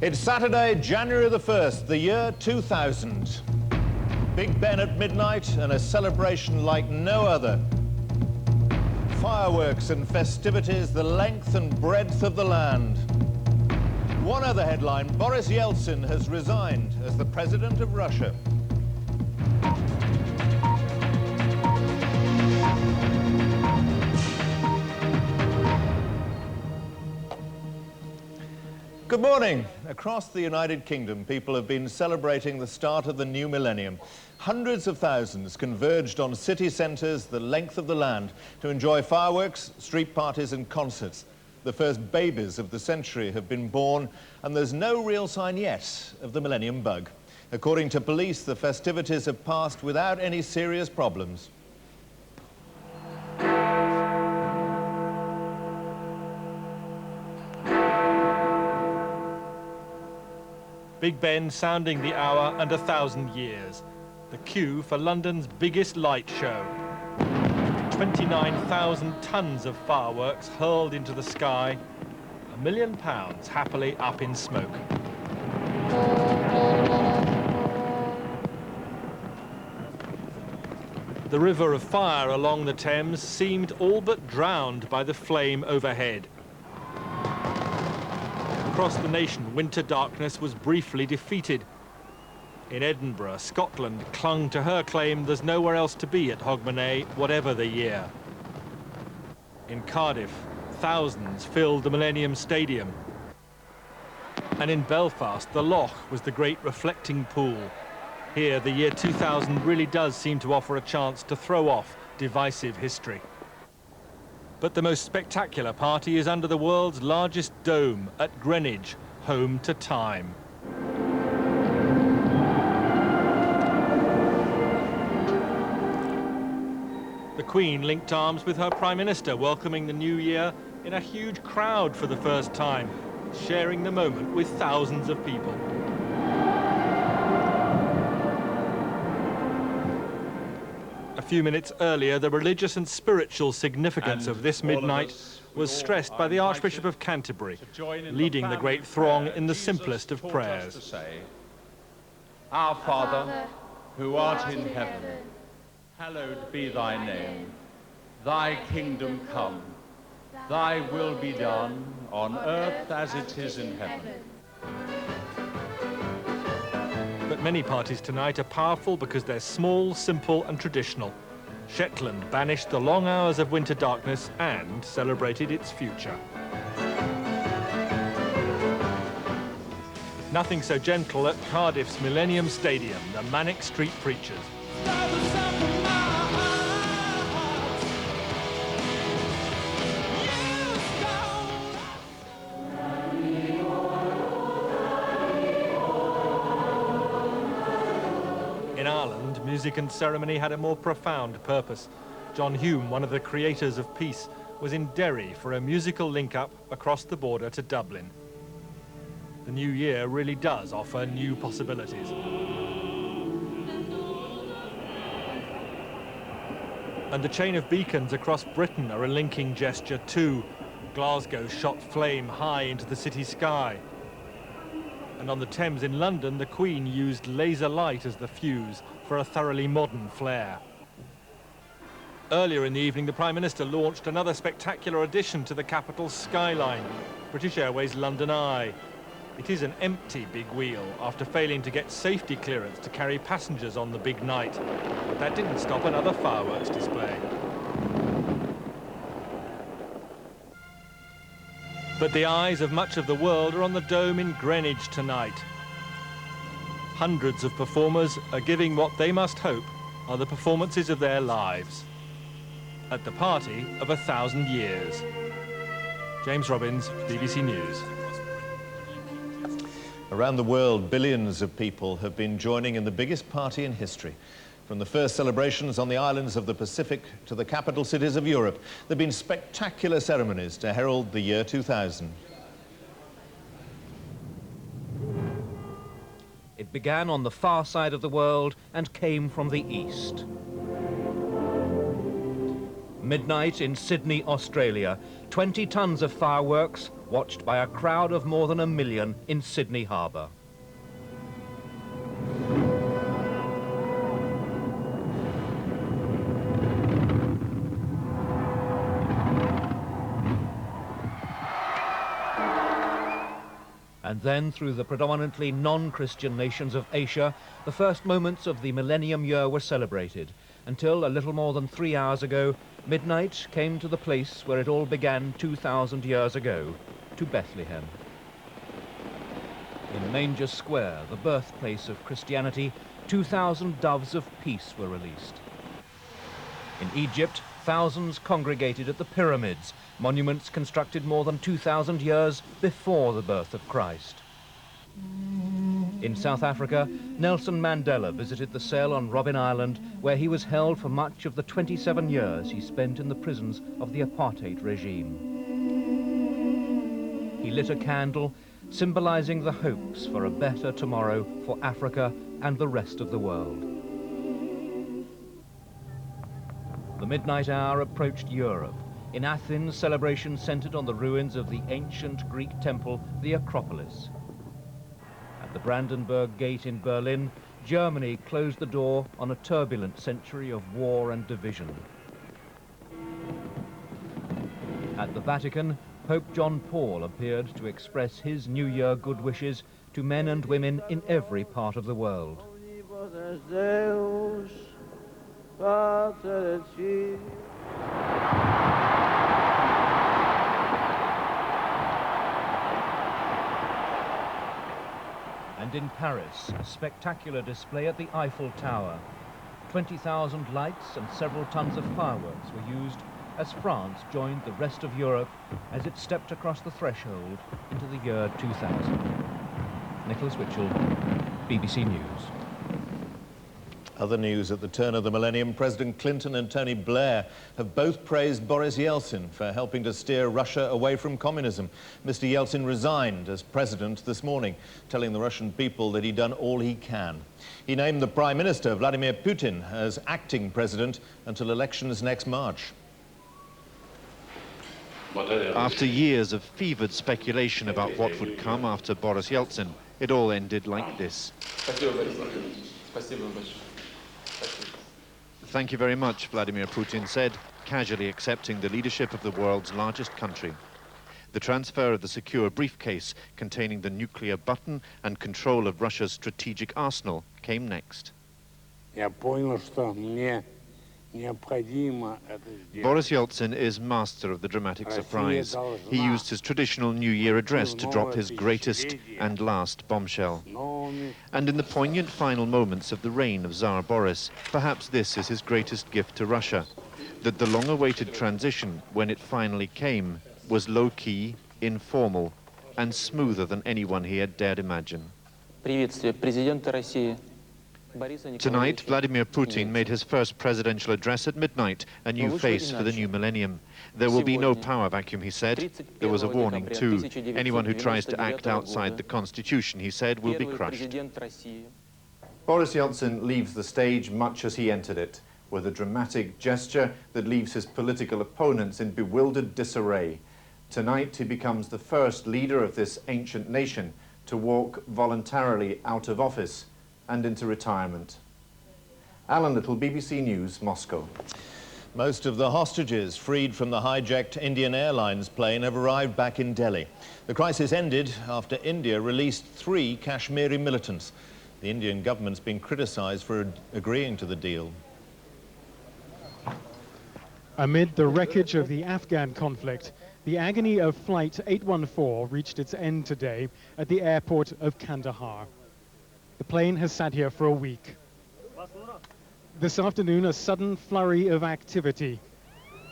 It's Saturday, January the 1st, the year 2000. Big Ben at midnight and a celebration like no other. Fireworks and festivities the length and breadth of the land. One other headline, Boris Yeltsin has resigned as the president of Russia. Good morning. Across the United Kingdom, people have been celebrating the start of the new millennium. Hundreds of thousands converged on city centres the length of the land to enjoy fireworks, street parties and concerts. The first babies of the century have been born, and there's no real sign yet of the millennium bug. According to police, the festivities have passed without any serious problems. Big Ben sounding the hour and 1,000 years. The queue for London's biggest light show. 29,000 tons of fireworks hurled into the sky. £1 million happily up in smoke. The river of fire along the Thames seemed all but drowned by the flame overhead. Across the nation, winter darkness was briefly defeated. In Edinburgh, Scotland clung to her claim there's nowhere else to be at Hogmanay, whatever the year. In Cardiff, thousands filled the Millennium Stadium. And in Belfast, the Loch was the great reflecting pool. Here, the year 2000 really does seem to offer a chance to throw off divisive history. But the most spectacular party is under the world's largest dome at Greenwich, home to time. The Queen linked arms with her Prime Minister, welcoming the new year in a huge crowd for the first time, sharing the moment with thousands of people. A few minutes earlier, the religious and spiritual significance of this midnight was stressed by the Archbishop of Canterbury, leading the great throng in the simplest of prayers. Our Father, who art in heaven, hallowed be thy name. Thy kingdom come. Thy will be done on earth as it is in heaven. But many parties tonight are powerful because they're small, simple and traditional. Shetland banished the long hours of winter darkness and celebrated its future. Nothing so gentle at Cardiff's Millennium Stadium, the Manic Street Preachers. In Ireland, music and ceremony had a more profound purpose. John Hume, one of the creators of peace, was in Derry for a musical link-up across the border to Dublin. The new year really does offer new possibilities. And the chain of beacons across Britain are a linking gesture too. Glasgow shot flame high into the city sky. And on the Thames in London, the Queen used laser light as the fuse for a thoroughly modern flair. Earlier in the evening, the Prime Minister launched another spectacular addition to the capital's skyline, British Airways London Eye. It is an empty big wheel after failing to get safety clearance to carry passengers on the big night. But that didn't stop another fireworks display. But the eyes of much of the world are on the dome in Greenwich tonight. Hundreds of performers are giving what they must hope are the performances of their lives at the party of 1,000 years. James Robbins, BBC News. Around the world, billions of people have been joining in the biggest party in history. From the first celebrations on the islands of the Pacific to the capital cities of Europe, there have been spectacular ceremonies to herald the year 2000. It began on the far side of the world and came from the east. Midnight in Sydney, Australia, 20 tons of fireworks watched by a crowd of more than 1 million in Sydney Harbour. And then, through the predominantly non-Christian nations of Asia, the first moments of the Millennium Year were celebrated, until a little more than 3 hours ago, midnight came to the place where it all began 2,000 years ago, to Bethlehem. In Manger Square, the birthplace of Christianity, 2,000 doves of peace were released. In Egypt, thousands congregated at the pyramids, monuments constructed more than 2,000 years before the birth of Christ. In South Africa, Nelson Mandela visited the cell on Robben Island, where he was held for much of the 27 years he spent in the prisons of the apartheid regime. He lit a candle, symbolizing the hopes for a better tomorrow for Africa and the rest of the world. The midnight hour approached Europe. In Athens, celebrations centered on the ruins of the ancient Greek temple, the Acropolis. At the Brandenburg Gate in Berlin, Germany closed the door on a turbulent century of war and division. At the Vatican, Pope John Paul appeared to express his New Year good wishes to men and women in every part of the world. And in Paris, a spectacular display at the Eiffel Tower. 20,000 lights and several tons of fireworks were used as France joined the rest of Europe as it stepped across the threshold into the year 2000. Nicholas Witchell, BBC News. Other news at the turn of the millennium, President Clinton and Tony Blair have both praised Boris Yeltsin for helping to steer Russia away from communism. Mr. Yeltsin resigned as president this morning, telling the Russian people that he'd done all he can. He named the Prime Minister, Vladimir Putin, as acting president until elections next March. After years of fevered speculation about what would come after Boris Yeltsin, it all ended like this. Thank you very much, Vladimir Putin said, casually accepting the leadership of the world's largest country. The transfer of the secure briefcase containing the nuclear button and control of Russia's strategic arsenal came next. Boris Yeltsin is master of the dramatic surprise. He used his traditional New Year address to drop his greatest and last bombshell. And in the poignant final moments of the reign of Tsar Boris, perhaps this is his greatest gift to Russia, that the long-awaited transition, when it finally came, was low-key, informal, and smoother than anyone he had dared imagine. Tonight, Vladimir Putin made his first presidential address at midnight, a new face for the new millennium. There will be no power vacuum, he said. There was a warning, too. Anyone who tries to act outside the constitution, he said, will be crushed. Boris Yeltsin leaves the stage much as he entered it, with a dramatic gesture that leaves his political opponents in bewildered disarray. Tonight, he becomes the first leader of this ancient nation to walk voluntarily out of office and into retirement. Alan Little, BBC News, Moscow. Most of the hostages freed from the hijacked Indian Airlines plane have arrived back in Delhi. The crisis ended after India released 3 Kashmiri militants. The Indian government's been criticised for agreeing to the deal. Amid the wreckage of the Afghan conflict, the agony of Flight 814 reached its end today at the airport of Kandahar. The plane has sat here for a week. This afternoon, a sudden flurry of activity.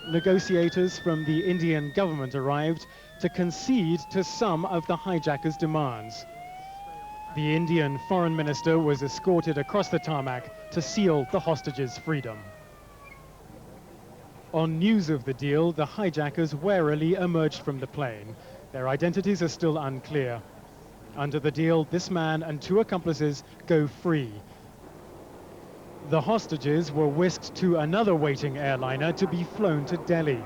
Negotiators from the Indian government arrived to concede to some of the hijackers' demands. The Indian foreign minister was escorted across the tarmac to seal the hostages' freedom. On news of the deal, the hijackers warily emerged from the plane. Their identities are still unclear. Under the deal, this man and 2 accomplices go free. The hostages were whisked to another waiting airliner to be flown to Delhi.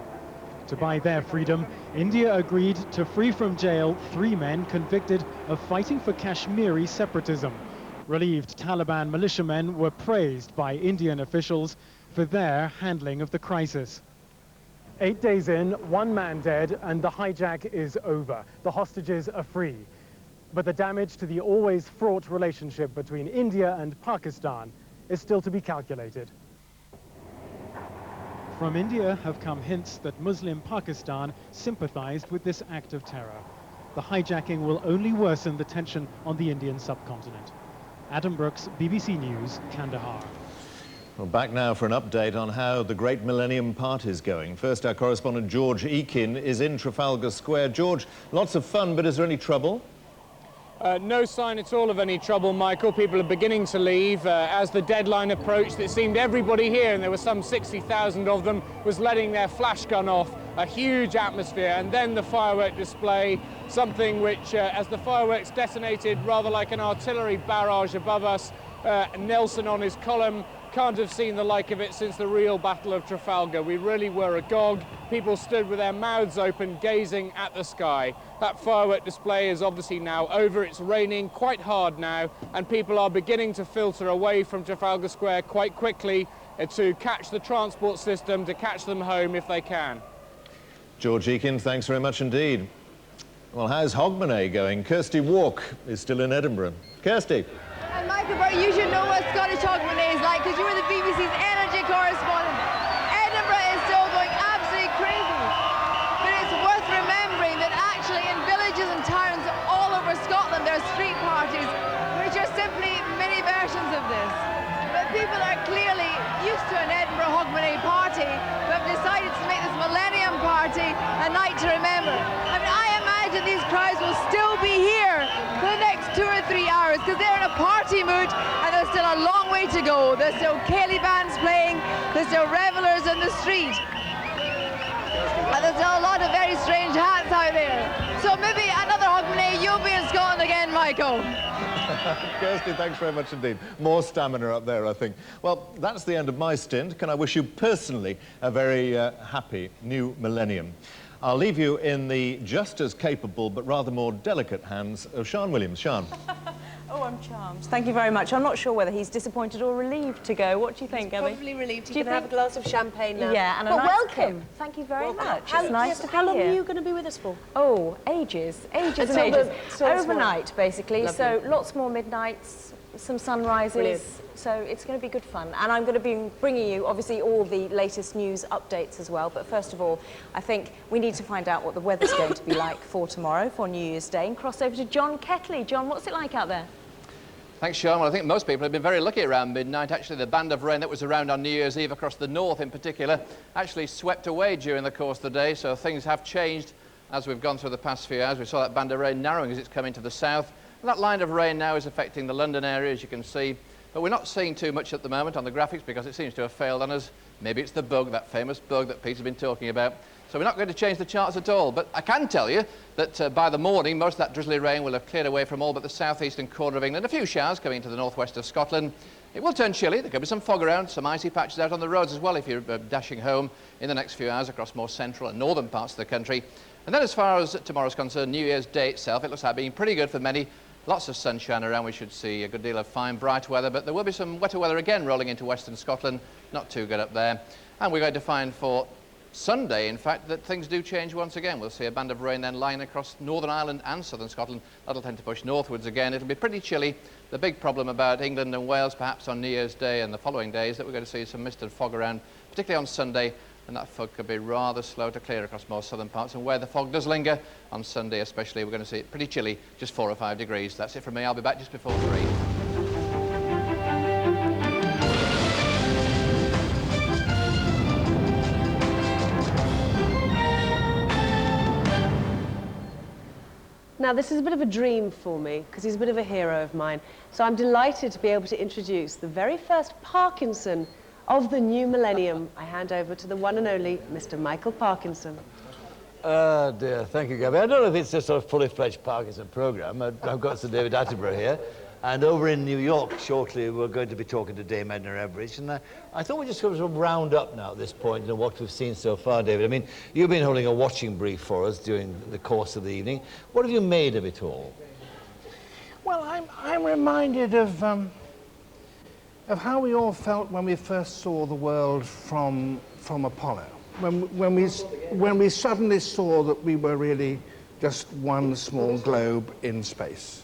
To buy their freedom, India agreed to free from jail 3 men convicted of fighting for Kashmiri separatism. Relieved Taliban militiamen were praised by Indian officials for their handling of the crisis. 8 days in, 1 man dead, and the hijack is over. The hostages are free. But the damage to the always fraught relationship between India and Pakistan is still to be calculated. From India have come hints that Muslim Pakistan sympathized with this act of terror. The hijacking will only worsen the tension on the Indian subcontinent. Adam Brooks, BBC News, Kandahar. Well, back now for an update on how the Great Millennium Party is going. First, our correspondent George Eakin is in Trafalgar Square. George, lots of fun, but is there any trouble? No sign at all of any trouble, Michael. People are beginning to leave. As the deadline approached, it seemed everybody here, and there were some 60,000 of them, was letting their flash gun off. A huge atmosphere, and then the firework display, something which, as the fireworks detonated rather like an artillery barrage above us, Nelson on his column can't have seen the like of it since the real Battle of Trafalgar. We really were agog. People stood with their mouths open, gazing at the sky. That firework display is obviously now over. It's raining quite hard now, and people are beginning to filter away from Trafalgar Square quite quickly to catch the transport system, to catch them home if they can. George Eakin, thanks very much indeed. Well, how's Hogmanay going? Kirsty Walk is still in Edinburgh. Kirsty. And Michael Burr, you should know what Scottish Hogmanay is like because you were the BBC's energy correspondent. Edinburgh is still going absolutely crazy. But it's worth remembering that actually in villages and towns all over Scotland there are street parties Hogmanay party, who have decided to make this Millennium Party a night to remember. I mean, I imagine these crowds will still be here for the next 2 or 3 hours because they're in a party mood and there's still a long way to go. There's still ceilidh bands playing, there's still revelers in the street. And there's still a lot of very strange hats out there. So maybe another Hogmanay, you'll be in Scotland again, Michael. Kirsty, thanks very much indeed. More stamina up there, I think. Well, that's the end of my stint. Can I wish you personally a very happy new millennium? I'll leave you in the just as capable but rather more delicate hands of Sian Williams. Sian. Oh, I'm charmed. Thank you very much. I'm not sure whether he's disappointed or relieved to go. What do you think, Gabby? Probably relieved. Do you can have a glass of champagne now. Yeah, and well, a nice welcome. kip. Thank you very much. How, it's nice to be how long here. are you going to be with us for? Oh, ages and Until ages. the Overnight, basically. Lovely. So lots more midnights, some sunrises. Brilliant. So it's going to be good fun. And I'm going to be bringing you, obviously, all the latest news updates as well. But first of all, I think we need to find out what the weather's going to be like for tomorrow, for New Year's Day, and cross over to John Ketley. John, what's it like out there? Thanks, Sean. Well, I think most people have been very lucky around midnight. Actually, the band of rain that was around on New Year's Eve across the north in particular actually swept away during the course of the day, so things have changed as we've gone through the past few hours. We saw that band of rain narrowing as it's coming to the south. And that line of rain now is affecting the London area, as you can see. But we're not seeing too much at the moment on the graphics because it seems to have failed on us. Maybe it's the bug, that famous bug that Peter's been talking about. So we're not going to change the charts at all. But I can tell you that by the morning, most of that drizzly rain will have cleared away from all but the southeastern corner of England. A few showers coming to the northwest of Scotland. It will turn chilly. There could be some fog around, some icy patches out on the roads as well if you're dashing home in the next few hours across more central and northern parts of the country. And then as far as tomorrow's concerned, New Year's Day itself, it looks like being pretty good for many. Lots of sunshine around. We should see a good deal of fine, bright weather, but there will be some wetter weather again rolling into western Scotland. Not too good up there. And we're going to find for Sunday, in fact, that things do change once again. We'll see a band of rain then lying across Northern Ireland and southern Scotland. That'll tend to push northwards again. It'll be pretty chilly. The big problem about England and Wales, perhaps on New Year's Day and the following days, that we're going to see some mist and fog around, particularly on Sunday. And that fog could be rather slow to clear across more southern parts. And where the fog does linger, on Sunday especially, we're going to see it pretty chilly, just 4 or 5 degrees. That's it from me. I'll be back just before 3. Now, this is a bit of a dream for me, because he's a bit of a hero of mine. So I'm delighted to be able to introduce the very first Parkinson of the new millennium. I hand over to the one and only Mr. Michael Parkinson. Dear, thank you, Gabby. I don't know if it's a sort of fully-fledged Parkinson programme. I've got Sir David Attenborough here. And over in New York, shortly, we're going to be talking to Dame Edna Everidge. And I thought we'd just sort of round up now at this point and what we've seen so far, David. I mean, you've been holding a watching brief for us during the course of the evening. What have you made of it all? Well, I'm reminded of how we all felt when we first saw the world from Apollo. When we suddenly saw that we were really just one small globe in space.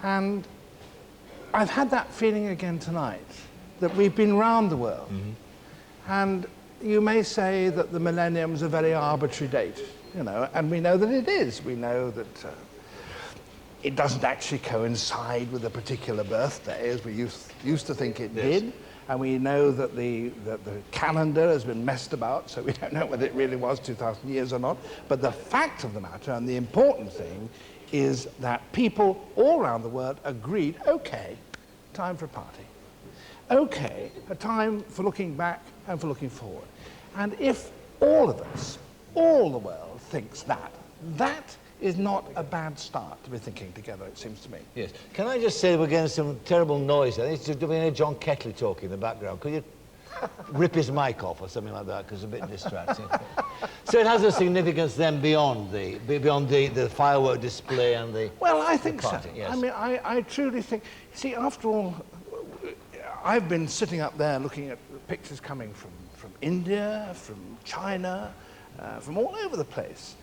And I've had that feeling again tonight, that we've been round the world. Mm-hmm. And you may say that the millennium's a very arbitrary date, you know, and we know that it is. We know that it doesn't actually coincide with a particular birthday, as we used to think it did. And we know that the calendar has been messed about, so we don't know whether it really was 2,000 years or not. But the fact of the matter, and the important thing, is that people all around the world agreed, okay, time for a party. Okay, a time for looking back and for looking forward. And if all of us, all the world thinks that, that is not a bad start to be thinking together, it seems to me. Yes. Can I just say we're getting some terrible noise? I think it's doing John Ketley talking in the background. Could you rip his mic off or something like that, because it's a bit distracting. So it has a significance then beyond the firework display and the Well, I think so. Yes. I mean, I truly think, see, after all, I've been sitting up there looking at pictures coming from India, from China, from all over the place.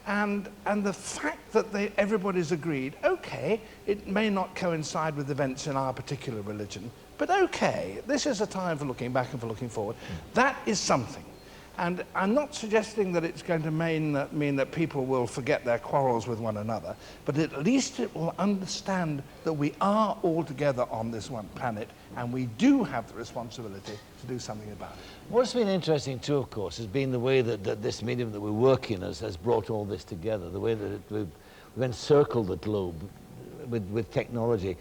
And the fact that everybody's agreed, okay, it may not coincide with events in our particular religion, but okay, this is a time for looking back and for looking forward. That is something. And I'm not suggesting that it's going to mean that people will forget their quarrels with one another, but at least it will understand that we are all together on this one planet, and we do have the responsibility to do something about it. What's been interesting too, of course, has been the way that this medium that we work in has brought all this together, the way that we've encircled the globe with technology.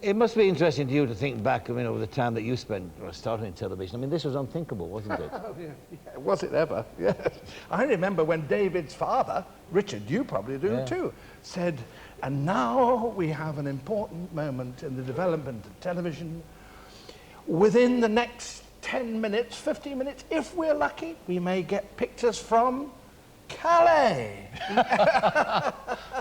It must be interesting to you to think back, I mean, over the time that you spent starting in television. I mean, this was unthinkable, wasn't it? Yeah, was it ever? Yes. I remember when David's father, Richard, you probably do too, said, and now we have an important moment in the development of television. Within the next 10 minutes, 15 minutes, if we're lucky, we may get pictures from Calais.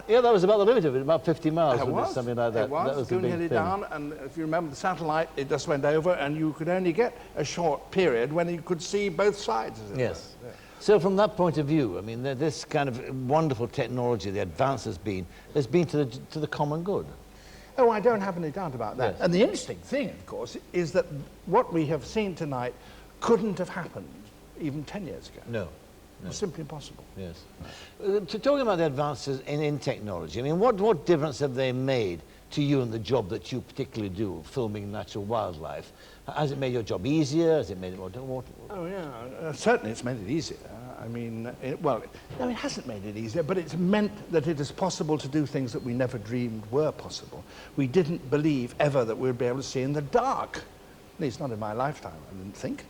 Yeah, that was about the limit of it, about 50 miles, It was. something like that. It was, that was the big nearly thing. down, and if you remember the satellite, it just went over, and you could only get a short period when you could see both sides, as it Yes. were. Yeah. So from that point of view, I mean, this kind of wonderful technology, the advance has been to the common good. Oh, I don't have any doubt about that. Yes. And the interesting thing, of course, is that what we have seen tonight couldn't have happened even 10 years ago. No. It was simply impossible. Yes. Talking about the advances in technology, I mean, what difference have they made to you and the job that you particularly do, filming natural wildlife? Has it made your job easier? Has it made it more... Oh, yeah. Certainly it's made it easier. I mean, no, it hasn't made it easier, but it's meant that it is possible to do things that we never dreamed were possible. We didn't believe ever that we'd be able to see in the dark. At least not in my lifetime, I didn't think.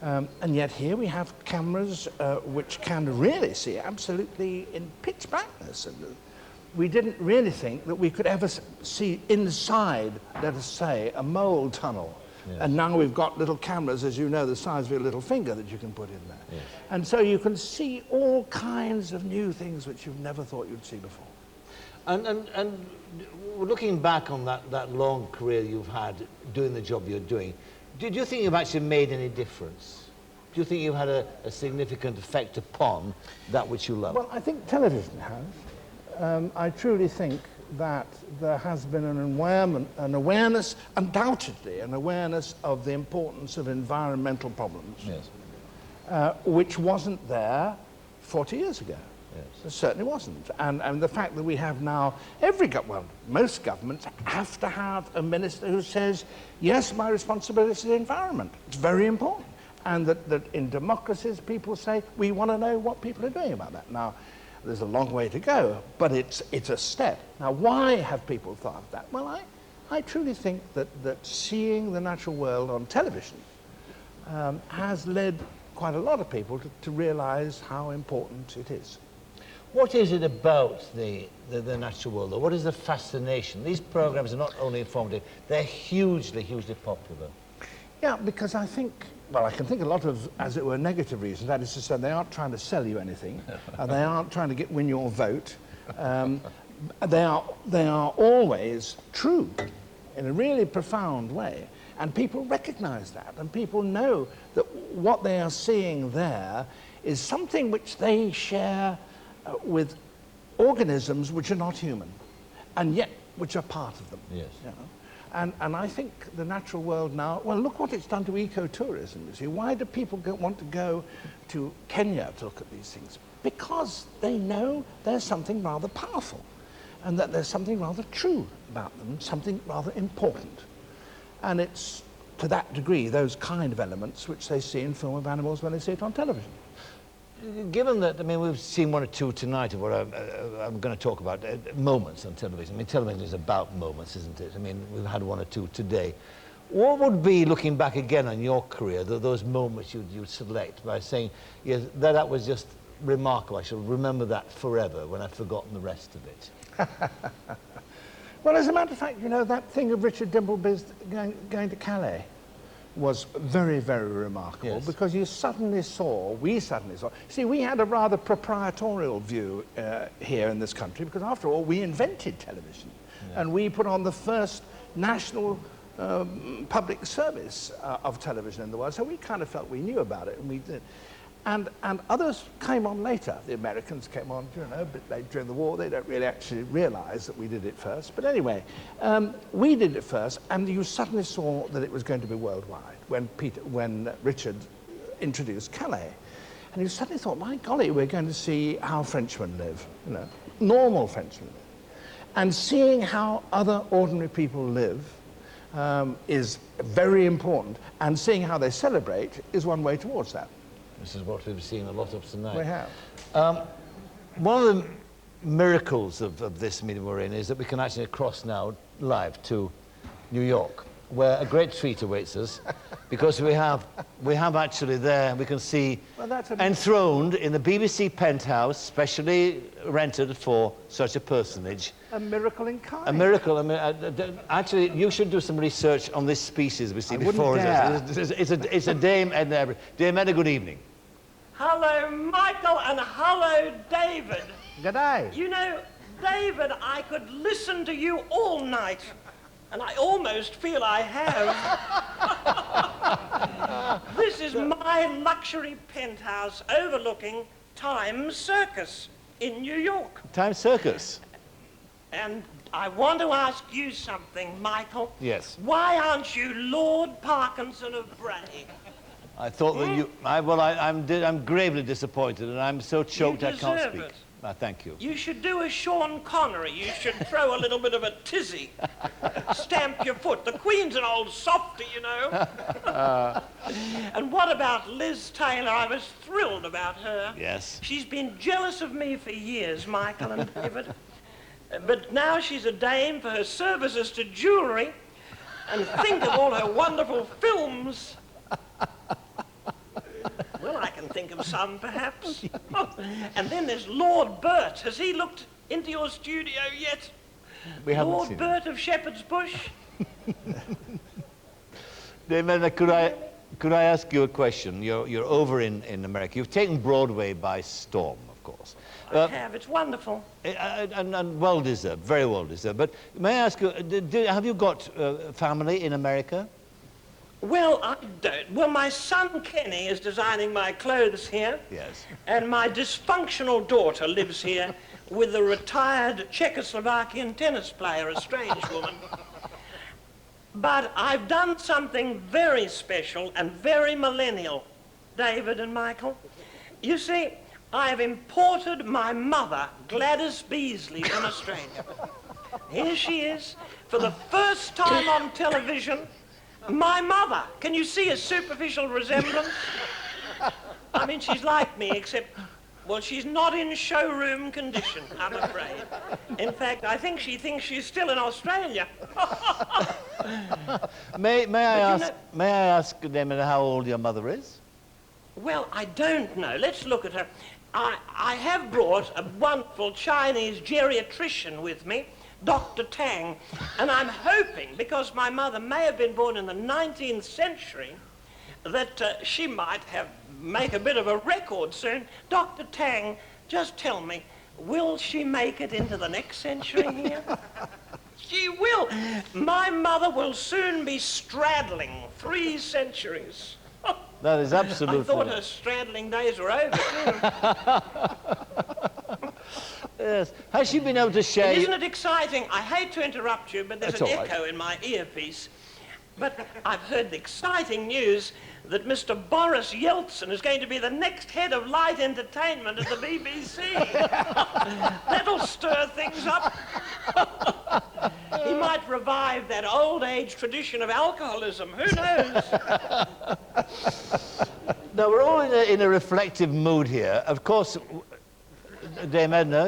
And yet here we have cameras which can really see absolutely in pitch blackness. And we didn't really think that we could ever see inside, let us say, a mole tunnel. Yeah. And now we've got little cameras, as you know, the size of your little finger that you can put in there. Yes. And so you can see all kinds of new things which you've never thought you'd see before. And looking back on that long career you've had doing the job you're doing, do you think you've actually made any difference? Do you think you've had a significant effect upon that which you love? Well, I think television has. I truly think that there has been an awareness, undoubtedly, an awareness of the importance of environmental problems, yes. Which wasn't there 40 years ago. Yes. It certainly wasn't. And the fact that we have now, most governments have to have a minister who says, yes, my responsibility is the environment. It's very important. And that in democracies, people say, we want to know what people are doing about that. Now, there's a long way to go, but it's a step. Now, why have people thought of that? Well, I truly think that seeing the natural world on television has led quite a lot of people to realize how important it is. What is it about the natural world, though? What is the fascination? These programs are not only informative, they're hugely, hugely popular. Yeah, because I think, well, I can think a lot of, as it were, negative reasons. That is to say, they aren't trying to sell you anything, and they aren't trying to win your vote. They are always true in a really profound way, and people recognize that, and people know that what they are seeing there is something which they share with organisms which are not human, and yet which are part of them. Yes. You know? And I think the natural world now, well, look what it's done to ecotourism. You see, why do people want to go to Kenya to look at these things? Because they know there's something rather powerful, and that there's something rather true about them, something rather important. And it's to that degree those kind of elements which they see in film of animals when they see it on television. Given that, I mean, we've seen one or two tonight of what I'm going to talk about, moments on television. I mean, television is about moments, isn't it? I mean, we've had one or two today. What would be, looking back again on your career, those moments you'd select by saying, yes, that was just remarkable, I shall remember that forever when I've forgotten the rest of it? Well, as a matter of fact, you know, that thing of Richard Dimpleby's going to Calais was very, very remarkable, yes. Because we suddenly saw, see, we had a rather proprietorial view here in this country, because after all, we invented television, and we put on the first national public service of television in the world, so we kind of felt we knew about it, and we did. And others came on later. The Americans came on, you know, a bit late during the war. They don't really actually realize that we did it first. But anyway, we did it first, and you suddenly saw that it was going to be worldwide when Richard introduced Calais. And you suddenly thought, my golly, we're going to see how Frenchmen live, you know, normal Frenchmen. And seeing how other ordinary people live is very important. And seeing how they celebrate is one way towards that. This is what we've seen a lot of tonight. We have. One of the miracles of this meeting we're in is that we can actually cross now live to New York, where a great treat awaits us, because we have actually there, we can see enthroned in the BBC penthouse, specially rented for such a personage. A miracle incarnate. A miracle. I mean, actually, you should do some research on this species we see before us. It's a Dame Edna. Dame Edna, good evening. Hello, Michael, and hello, David. Good day. You know, David, I could listen to you all night, and I almost feel I have. This is my luxury penthouse overlooking Times Circus in New York. Times Circus? And I want to ask you something, Michael. Yes. Why aren't you Lord Parkinson of Bray? I thought that you... I'm gravely disappointed, and I'm so choked I can't deserve speak. it. Thank you. You should do a Sean Connery. You should throw a little bit of a tizzy. Stamp your foot. The Queen's an old softy, you know. And what about Liz Taylor? I was thrilled about her. Yes. She's been jealous of me for years, Michael and David. But now she's a dame for her services to jewellery. And think of all her wonderful films. Well, I can think of some, perhaps. And then there's Lord Burt. Has he looked into your studio yet? We haven't Lord seen Burt of Shepherd's Bush? David, could I ask you a question? You're over in America. You've taken Broadway by storm, of course. I have. It's wonderful. And well-deserved, very well-deserved. But may I ask you, have you got family in America? Well, I don't. Well, my son Kenny is designing my clothes here. Yes. And my dysfunctional daughter lives here with a retired Czechoslovakian tennis player, a strange woman. But I've done something very special and very millennial, David and Michael. You see, I've imported my mother, Gladys Beasley, from Australia. Here she is, for the first time on television. My mother. Can you see a superficial resemblance? I mean, she's like me, except, well, she's not in showroom condition, I'm afraid. In fact, I think she thinks she's still in Australia. May I ask, Damon, how old your mother is? Well, I don't know. Let's look at her. I have brought a wonderful Chinese geriatrician with me, Dr. Tang, and I'm hoping, because my mother may have been born in the 19th century, that she might make a bit of a record soon. Dr. Tang, just tell me, will she make it into the next century here? She will. My mother will soon be straddling 3 centuries. That is absolutely... I thought her straddling days were over, too. Yes. Has she been able to share... Isn't it exciting? I hate to interrupt you, but there's That's an all right. echo in my earpiece. But I've heard the exciting news that Mr. Boris Yeltsin is going to be the next head of light entertainment at the BBC. That'll stir things up. He might revive that old age tradition of alcoholism. Who knows? Now, we're all in a reflective mood here. Of course, Dame Edna,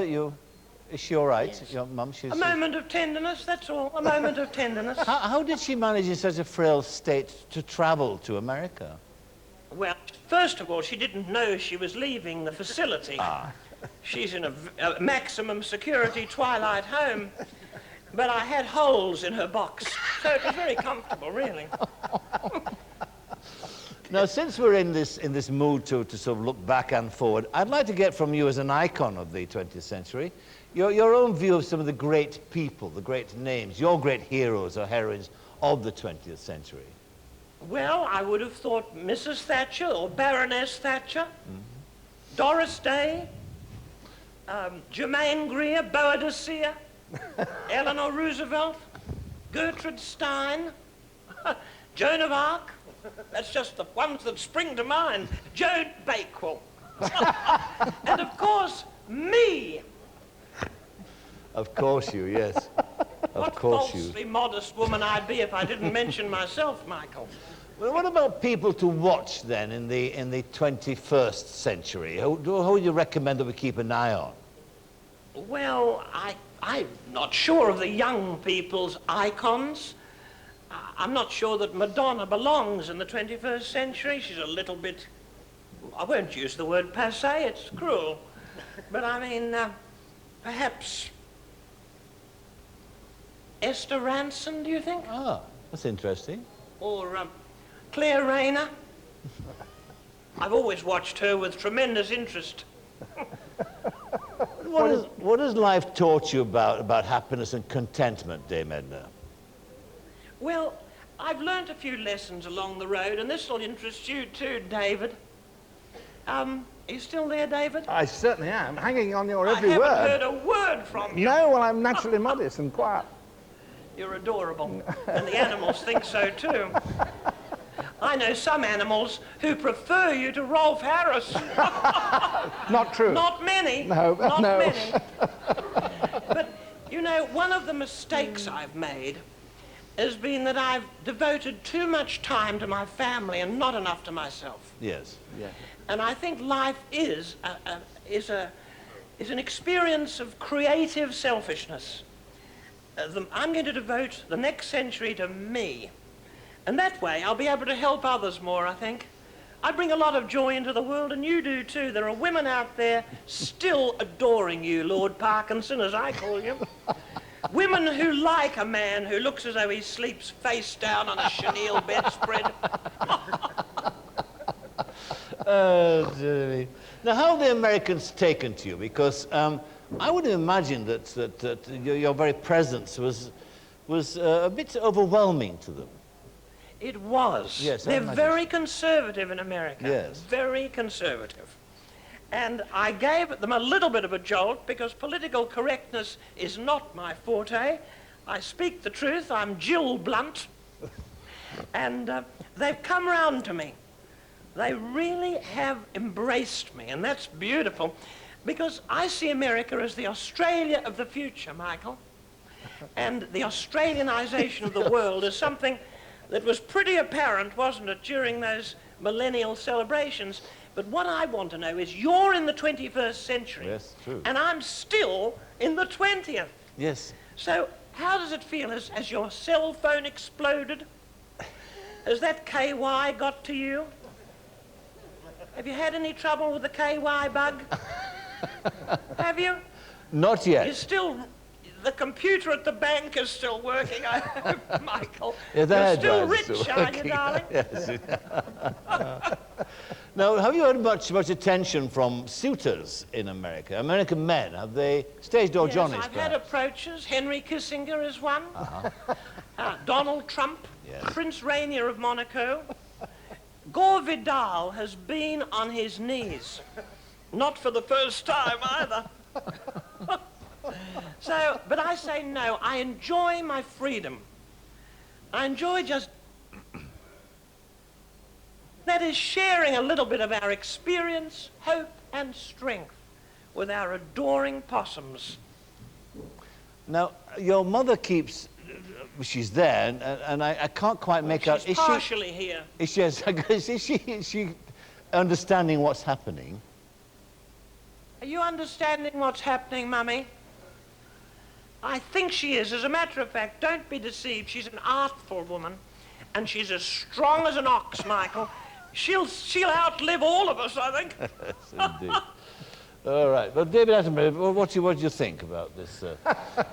is she all right? Yes. Your mum, she's... A moment of tenderness, that's all. A moment of tenderness. How did she manage in such a frail state to travel to America? Well, first of all, she didn't know she was leaving the facility. She's in a maximum security twilight home. But I had holes in her box, so it was very comfortable, really. Now, since we're in this mood to sort of look back and forward, I'd like to get from you, as an icon of the 20th century, your own view of some of the great people, the great names, your great heroes or heroines of the 20th century. Well, I would have thought Mrs. Thatcher or Baroness Thatcher, Doris Day, Germaine Greer, Boadicea, Eleanor Roosevelt, Gertrude Stein, Joan of Arc. That's just the ones that spring to mind. Joan Bakewell. And of course, me. Of course you, yes. Of What course you. falsely modest woman I'd be if I didn't mention myself, Michael. Well, what about people to watch then in the 21st century? Who would you recommend that we keep an eye on? Well, I'm not sure of the young people's icons. I'm not sure that Madonna belongs in the 21st century. She's a little bit, I won't use the word passé, it's cruel. But I mean, perhaps Esther Ranson, do you think? Ah, that's interesting. Or Claire Rayner. I've always watched her with tremendous interest. What has life taught you about happiness and contentment, Dame Edna? Well, I've learnt a few lessons along the road, and this will interest you too, David. Are you still there, David? I certainly am, hanging on your every I word. haven't heard a word from you. No, well, I'm naturally modest and quiet. You're adorable, and the animals think so too. I know some animals who prefer you to Rolf Harris. Not true. Not many. No, not no. many. But, you know, one of the mistakes I've made has been that I've devoted too much time to my family and not enough to myself. Yes. Yeah. And I think life is an experience of creative selfishness. I'm going to devote the next century to me. And that way, I'll be able to help others more, I think. I bring a lot of joy into the world, and you do too. There are women out there still adoring you, Lord Parkinson, as I call you. Women who like a man who looks as though he sleeps face down on a chenille bedspread. Now, how have the Americans taken to you? Because I would imagine that your very presence was a bit overwhelming to them. It was. Yes, they're very conservative in America. Yes. Very conservative. And I gave them a little bit of a jolt because political correctness is not my forte. I speak the truth. I'm Jill Blunt. And they've come round to me. They really have embraced me, and that's beautiful because I see America as the Australia of the future, Michael. And the Australianization of the world is something that was pretty apparent, wasn't it, during those millennial celebrations. But what I want to know is you're in the 21st century. Yes, true. And I'm still in the 20th. Yes. So how does it feel? Has your cell phone exploded? Has that KY got to you? Have you had any trouble with the KY bug? Have you? Not yet. You're still... The computer at the bank is still working, I hope, Michael. Yeah, You're still is rich, are you, working. darling? Yes. Now, have you heard much attention from suitors in America? American men, have they staged or Yes, Johnny's? I've had approaches. Henry Kissinger is one. Donald Trump. Yes. Prince Rainier of Monaco. Gore Vidal has been on his knees. Not for the first time, either. So, but I say no. I enjoy my freedom. I enjoy just... That is sharing a little bit of our experience, hope, and strength with our adoring possums. Now, your mother keeps... She's there, and I can't quite make out... She's partially here. Is she understanding what's happening? Are you understanding what's happening, Mummy? I think she is. As a matter of fact, don't be deceived. She's an artful woman, and she's as strong as an ox, Michael. She'll outlive all of us, I think. Yes, indeed. All right. Well, David Attenborough, what do you think about this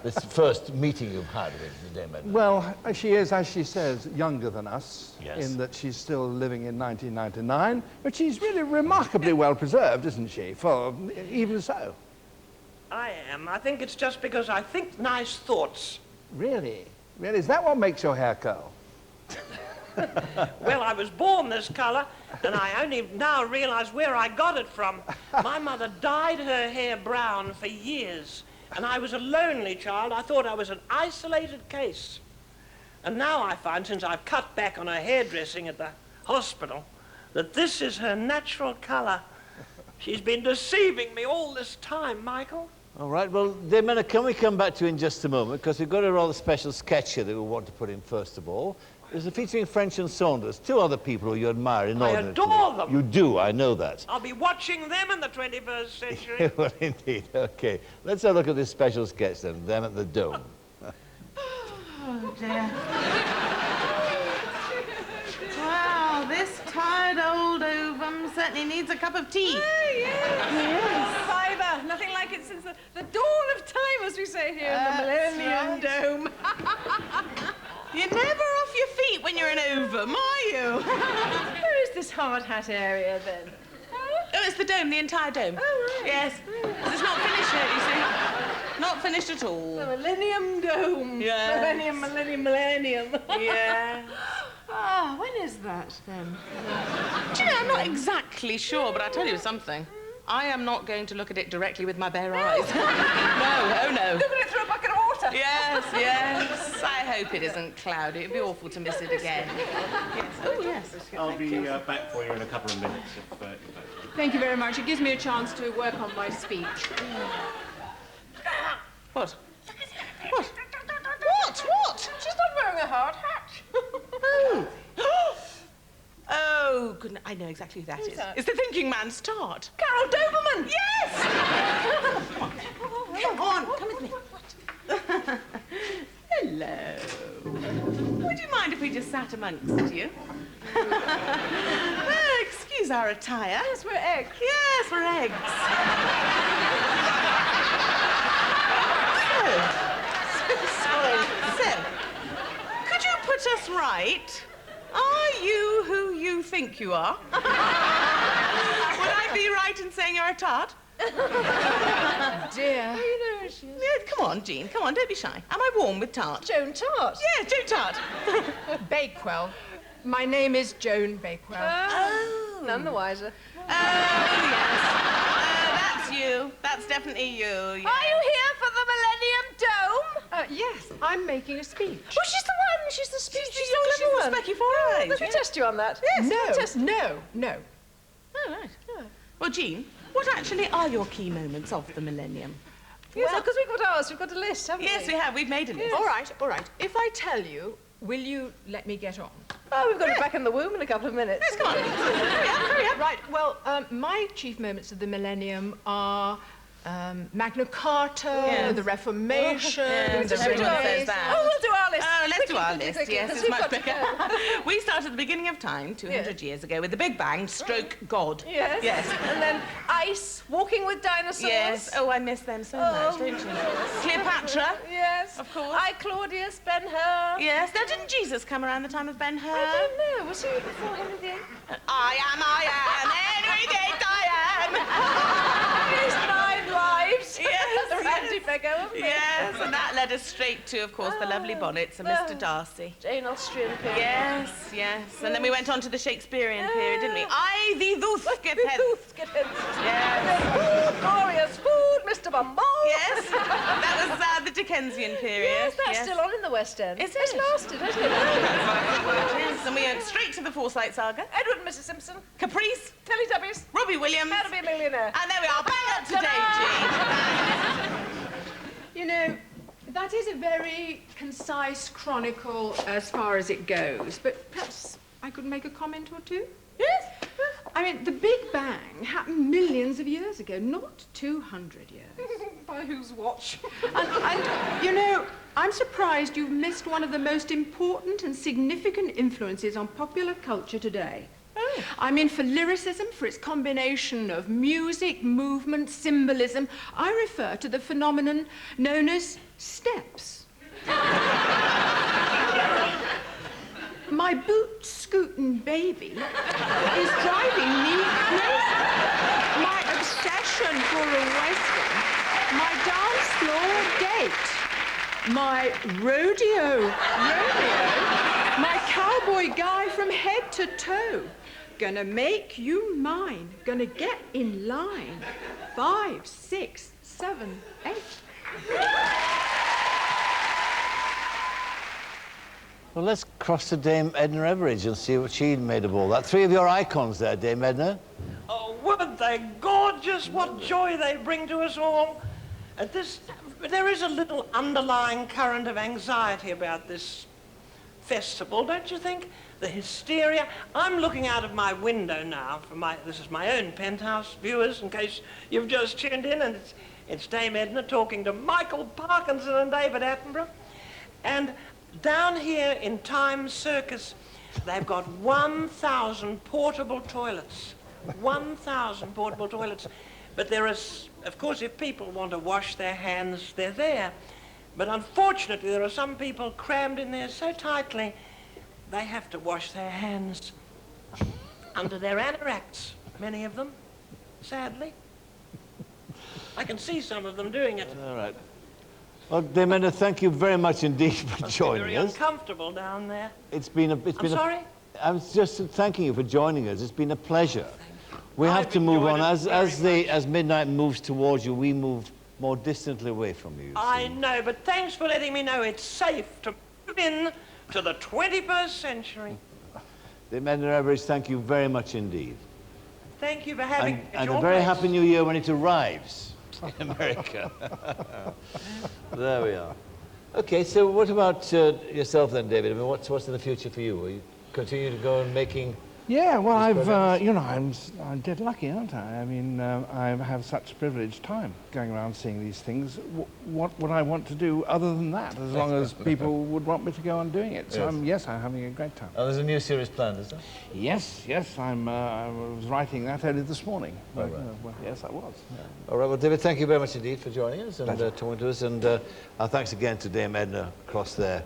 this first meeting you've had with Dame Edna? Well, she is, as she says, younger than us, Yes. in that she's still living in 1999, but she's really remarkably well preserved, isn't she? For even so. I am. I think it's just because I think nice thoughts. Really? Really? Is that what makes your hair curl? Well, I was born this colour, and I only now realise where I got it from. My mother dyed her hair brown for years, and I was a lonely child. I thought I was an isolated case. And now I find, since I've cut back on her hairdressing at the hospital, that this is her natural colour. She's been deceiving me all this time, Michael. All right, well, Dame Edna, can we come back to you in just a moment, because we've got a rather special sketch here that we want to put in first of all. This is featuring French and Saunders, two other people who you admire inordinately. I adore them. You do, I know that. I'll be watching them in the 21st century. Well, indeed, okay. Let's have a look at this special sketch then, them at the Dome. Oh, dear. Wow, this tired old ovum certainly needs a cup of tea. Oh, yes. Fibre. Nothing like it since the dawn of time, as we say here in the Millennium Dome. You're never off your feet when you're an ovum, are you? Where is this hard hat area, then? Oh, it's the dome, the entire dome. Oh, right. Yes. It's not finished yet, you see. Not finished at all. The Millennium Dome. Yes. Millennium. Yeah. Ah, when is that, then? Do you know, I'm not exactly sure, but I'll tell you something. I am not going to look at it directly with my bare eyes. No, oh no. Look at it through a bucket of water. Yes, yes. I hope it isn't cloudy. It'd be awful to miss it again. Yes. Oh, yes. I'll be back for you in a couple of minutes. If, Thank you very much. It gives me a chance to work on my speech. What? What? What? She's not wearing a hard hat. Oh. Oh, goodness. I know exactly who that is. That? It's the thinking man's tart. Carol Doberman! Yes! Come on, come with me. Hello. Would you mind if we just sat amongst you? Excuse our attire. Yes, we're eggs. Yes, we're eggs. So, could you put us right? Are you who you think you are? Would I be right in saying you're a tart? Dear. Oh, you know she is. Yeah, come on, Jean. Come on, don't be shy. Am I warm with tart? Joan Tart. Yes, Joan Tart. Bakewell. My name is Joan Bakewell. Oh. None the wiser. Oh, yes. That's you. That's definitely you. Yes. Are you here for the Millennium Dome? Yes, I'm making a speech. Oh, she's the one. She's the speech. She's the clever one. Specky Four Eyes. Let me test you on that. Yes, No. Oh, right. Yeah. Well, Jean, what actually are your key moments of the millennium? Yes, because we've got ours. We've got a list, haven't we? Yes, we have. We've made a list. All right. If I tell you, will you let me get on? Oh, we've got it back in the womb in a couple of minutes. Yes, come on. Hurry up. Right, well, my chief moments of the millennium are Magna Carta, the Reformation, yes, the everyone says that. Oh, we'll do our list. Oh, let's do our Quickly, list. Yes, it's we've much got to quicker. go. We start at the beginning of time, 200 years ago, with the Big Bang, stroke God. Yes. Yes. And then ice, walking with dinosaurs. Yes. Oh, I miss them so much, don't you? Cleopatra. Yes. Of course. I, Claudius, Ben-Hur. Yes. Now, didn't Jesus come around the time of Ben-Hur? I don't know. Was he before Henry VIII? I am, Henry VIII, I am. His 9 lives. Yes. The Randy Beggar, wasn't it? Yes, and that led us straight to, of course, the lovely bonnets and Mr. Darcy. Jane Austen period. Yes, yes. And then we went on to the Shakespearean period, didn't we? I thee thus get hence. Yes. Glorious food, Mr. Bumble. Yes. That was the Dickensian period. Yes, that's still on in the West End. Is It's it? lasted, hasn't it? Yes, and we went straight to the Forsyte Saga. Edward and Mrs. Simpson. Caprice. Teletubbies. Robbie Williams. How to be a millionaire. And there we are, bang up to date, Jean. You know, that is a very concise chronicle as far as it goes, but perhaps I could make a comment or two? Yes. I mean, the Big Bang happened millions of years ago, not 200 years. By whose watch? and, you know, I'm surprised you've missed one of the most important and significant influences on popular culture today. Oh. I mean, for lyricism, for its combination of music, movement, symbolism, I refer to the phenomenon known as steps. My boot-scooting baby is driving me crazy. My obsession for a western, my dance floor date, my rodeo, my cowboy guy from head to toe. Gonna make you mine. Gonna get in line. 5, 6, 7, 8. Well, let's cross to Dame Edna Everage and see what she'd made of all that. 3 of your icons there, Dame Edna. Oh, weren't Aren't they gorgeous? What joy they bring to us all. There is a little underlying current of anxiety about this festival, don't you think? The hysteria. I'm looking out of my window now. This is my own penthouse, viewers, in case you've just tuned in, and it's Dame Edna talking to Michael Parkinson and David Attenborough. And down here in Times Circus, they've got 1,000 portable toilets. 1,000 portable toilets. But there is, of course, if people want to wash their hands, they're there. But unfortunately, there are some people crammed in there so tightly, they have to wash their hands under their anoraks, many of them, sadly. I can see some of them doing it. All right. Well, Dame Edna, thank you very much indeed for joining very us. Uncomfortable down there. I'm sorry? I was just thanking you for joining us. It's been a pleasure. We have to move on. As midnight moves towards you, we move more distantly away from you. I know, but thanks for letting me know it's safe to move in to the 21st century. Dame Edna Everidge, thank you very much indeed. Thank you for having me at And your a very place. happy New Year when it arrives in America. There we are. Okay, so what about yourself then, David? I mean, what's in the future for you? Will you continue to go and making... Yeah, well, I'm dead lucky, aren't I? I mean, I have such privileged time going around seeing these things. What would I want to do other than that, as long as people would want me to go on doing it? So, Yes. I'm having a great time. Oh, there's a new series planned, is there? Yes, I was writing that early this morning. Oh, right. Well, yes, I was. Yeah. All right, well, David, thank you very much indeed for joining us and Pleasure. talking to us. And our thanks again to Dame Edna across the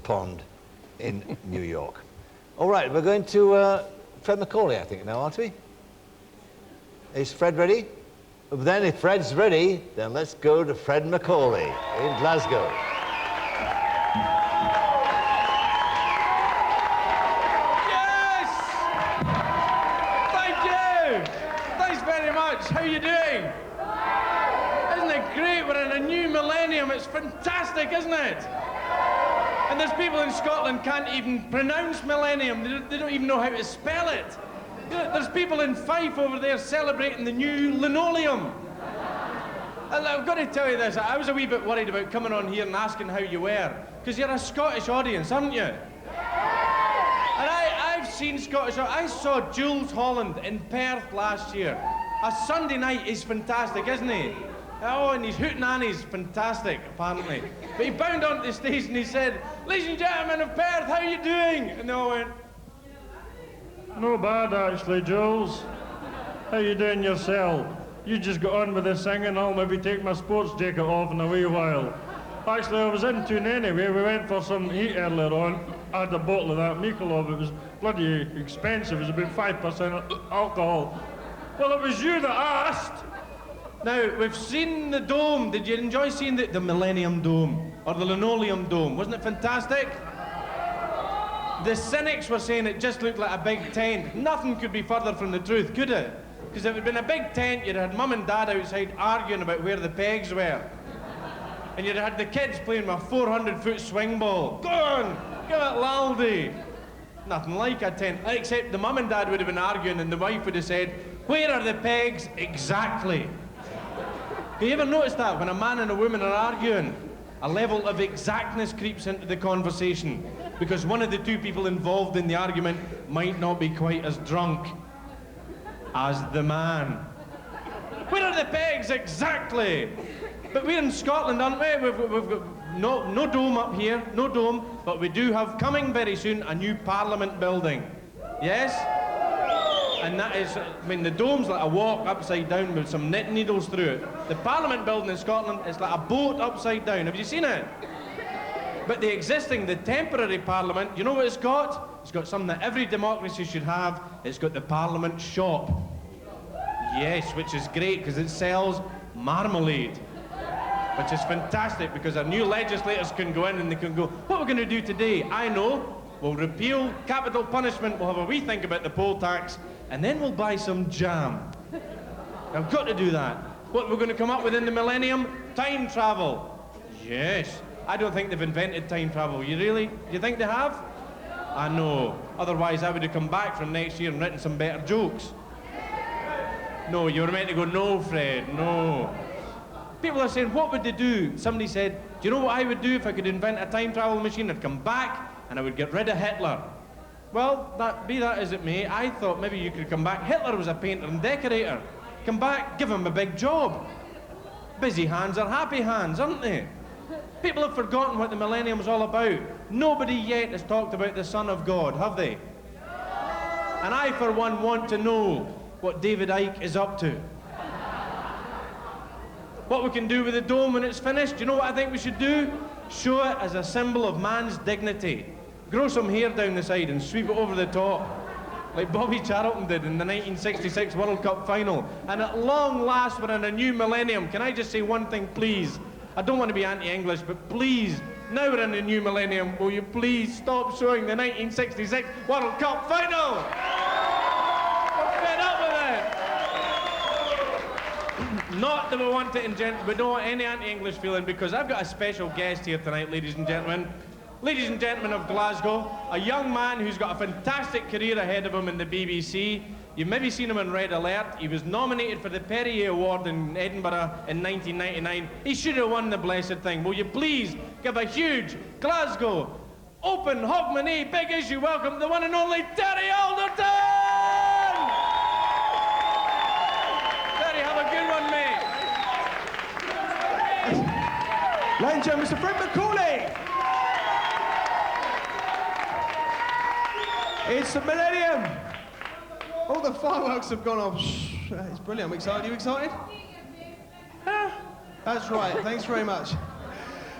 pond in New York. All right, we're going to Fred Macaulay, I think, now, aren't we? Is Fred ready? Then if Fred's ready, then let's go to Fred Macaulay in Glasgow. Yes! Thank you! Thanks very much. How are you doing? Isn't it great? We're in a new millennium. It's fantastic, isn't it? And there's people in Scotland can't even pronounce millennium. They don't even know how to spell it. There's people in Fife over there celebrating the new linoleum. And I've got to tell you this, I was a wee bit worried about coming on here and asking how you were, because you're a Scottish audience, aren't you? And I've seen Scottish, I saw Jules Holland in Perth last year. A Sunday night is fantastic, isn't he? Oh, and he's hooting Annie's fantastic, apparently. But he bound onto the stage and he said, "Ladies and gentlemen of Perth, how are you doing?" And they all went, No bad, actually, Jules. How you doing yourself? You just got on with the singing. I'll maybe take my sports jacket off in a wee while. Actually, I was in tune anyway. We went for some heat earlier on. I had a bottle of that Michelob. It was bloody expensive. It was about 5% alcohol. Well, it was you that asked. Now, we've seen the dome. Did you enjoy seeing the Millennium Dome? Or the Linoleum Dome? Wasn't it fantastic? The cynics were saying it just looked like a big tent. Nothing could be further from the truth, could it? Because if it had been a big tent, you'd have had Mum and Dad outside arguing about where the pegs were. And you'd have had the kids playing with a 400-foot swing ball. Go on, give it laldy. Nothing like a tent, except the Mum and Dad would have been arguing and the wife would have said, "Where are the pegs exactly?" Have you ever noticed that when a man and a woman are arguing, a level of exactness creeps into the conversation because one of the two people involved in the argument might not be quite as drunk as the man. Where are the pegs exactly? But we're in Scotland, aren't we? We've got no dome up here, no dome, but we do have coming very soon a new Parliament building. Yes? And that is, I mean, the dome's like a walk upside down with some knit needles through it. The Parliament building in Scotland is like a boat upside down. Have you seen it? But the temporary Parliament, you know what it's got? It's got something that every democracy should have. It's got the Parliament shop. Yes, which is great because it sells marmalade. Which is fantastic because our new legislators can go in and they can go, "What we're going to do today? I know. We'll repeal capital punishment, we'll have a wee think about the poll tax, and then we'll buy some jam." I've got to do that. What we're going to come up with in the millennium? Time travel. Yes. I don't think they've invented time travel. You really? Do you think they have? I know. Otherwise, I would have come back from next year and written some better jokes. No, you were meant to go, no, Fred, no. People are saying, what would they do? Somebody said, do you know what I would do if I could invent a time travel machine? I'd come back and I would get rid of Hitler. Well, be that as it may, I thought maybe you could come back. Hitler was a painter and decorator. Come back, give him a big job. Busy hands are happy hands, aren't they? People have forgotten what the millennium was all about. Nobody yet has talked about the Son of God, have they? And I, for one, want to know what David Icke is up to. What we can do with the dome when it's finished. Do you know what I think we should do? Show it as a symbol of man's dignity. Grow some hair down the side and sweep it over the top, like Bobby Charlton did in the 1966 World Cup final. And at long last, we're in a new millennium. Can I just say one thing, please? I don't want to be anti-English, but please, now we're in a new millennium, will you please stop showing the 1966 World Cup final? We're fed up with it. Not that we want to we don't want any anti-English feeling, because I've got a special guest here tonight, ladies and gentlemen. Ladies and gentlemen of Glasgow, a young man who's got a fantastic career ahead of him in the BBC. You've maybe seen him in Red Alert. He was nominated for the Perrier Award in Edinburgh in 1999. He should have won the blessed thing. Will you please give a huge Glasgow open Hogmanay big issue welcome to the one and only Terry Alderton! Terry, have a good one, mate. Ladies and gentlemen, Mr. Fred Macaulay. It's the millennium. All the fireworks have gone off. It's brilliant. I'm excited. Are you excited? That's right. Thanks very much.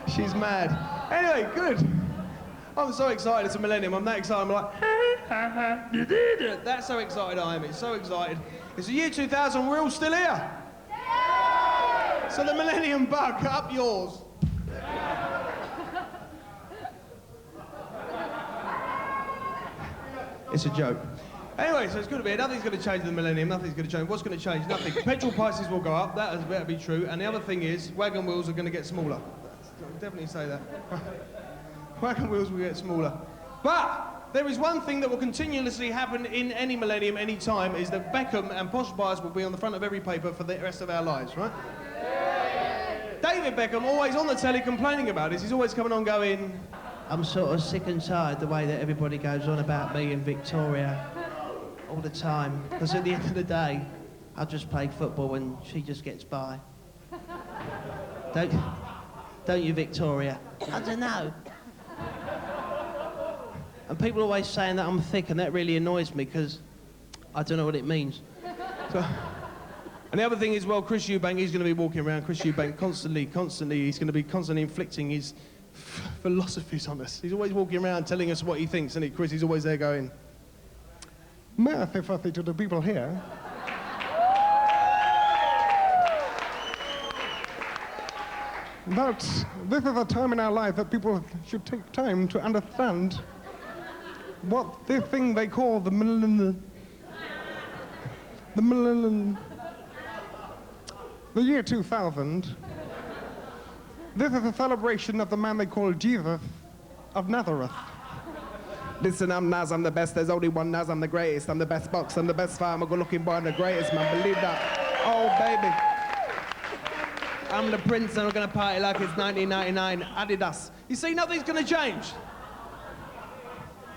She's mad. Anyway, good. I'm so excited. It's a millennium. I'm that excited. I'm like, that's how excited I am. It's so excited. It's the year 2000. We're all still here. So the millennium bug, up yours. It's a joke. Anyway, so it's going to be, nothing's going to change in the millennium, nothing's going to change. What's going to change? Nothing. Petrol prices will go up, that better be true. And the other thing is, wagon wheels are going to get smaller. I'll definitely say that. Wagon wheels will get smaller. But there is one thing that will continuously happen in any millennium, any time, is that Beckham and posh bars will be on the front of every paper for the rest of our lives, right? David Beckham, always on the telly complaining about this. He's always coming on going, I'm sort of sick and tired the way that everybody goes on about me and Victoria all the time. Because at the end of the day, I just play football and she just gets by. Don't you, Victoria? I don't know. And people are always saying that I'm thick, and that really annoys me because I don't know what it means. So, and the other thing is, well, Chris Eubank, he's going to be walking around. Chris Eubank constantly, he's going to be constantly inflicting his philosophies on us. He's always walking around telling us what he thinks, isn't he, Chris? He's always there going, may I say something to the people here? That this is a time in our life that people should take time to understand what this thing they call the year 2000. This is a celebration of the man they call Jesus of Nazareth. listen, I'm Naz, I'm the best, there's only one Naz, I'm the greatest, I'm the best box, I'm the best fighter, I'm a good-looking boy, I'm the greatest, man, believe that. Oh, baby. I'm the prince and I'm gonna party like it's 1999, Adidas. You see, nothing's gonna change.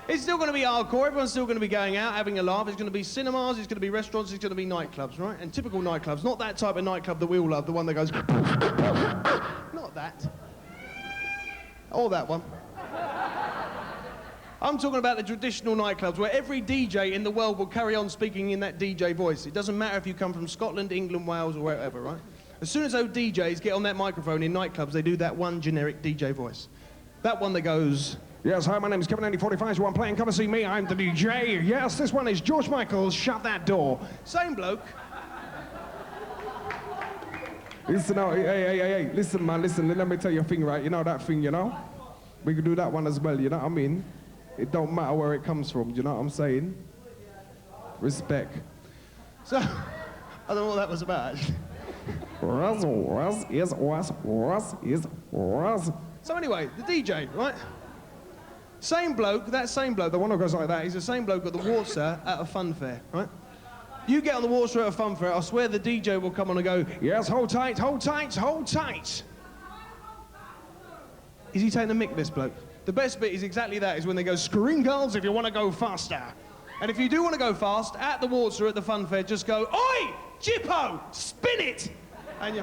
It's still gonna be hardcore, everyone's still gonna be going out, having a laugh, it's gonna be cinemas, it's gonna be restaurants, it's gonna be nightclubs, right? And typical nightclubs, not that type of nightclub that we all love, the one that goes... Not that. Or that one. I'm talking about the traditional nightclubs where every DJ in the world will carry on speaking in that DJ voice. It doesn't matter if you come from Scotland, England, Wales, or wherever, right? As soon as those DJs get on that microphone in nightclubs, they do that one generic DJ voice. That one that goes, yes, hi, my name is Kevin 9045, so I'm playing Come and See Me, I'm the DJ. Yes, this one is George Michael's Shut That Door. Same bloke. Listen, now, hey, listen, man, listen, let me tell you a thing, right? You know that thing, you know? We could do that one as well, you know what I mean? It don't matter where it comes from, you know what I'm saying? Respect. So, I don't know what that was about, actually. So anyway, the DJ, right? Same bloke, that same bloke, the one who goes like that, he's the same bloke at the water at a fun fair, right? You get on the water at a fun fair, I swear the DJ will come on and go, yes, hold tight, hold tight, hold tight. Is he taking the mick, this bloke? The best bit is exactly that, is when they go, Sprinkles if you want to go faster. And if you do want to go fast, at the water at the fun fair, just go, oi, Jippo, spin it! And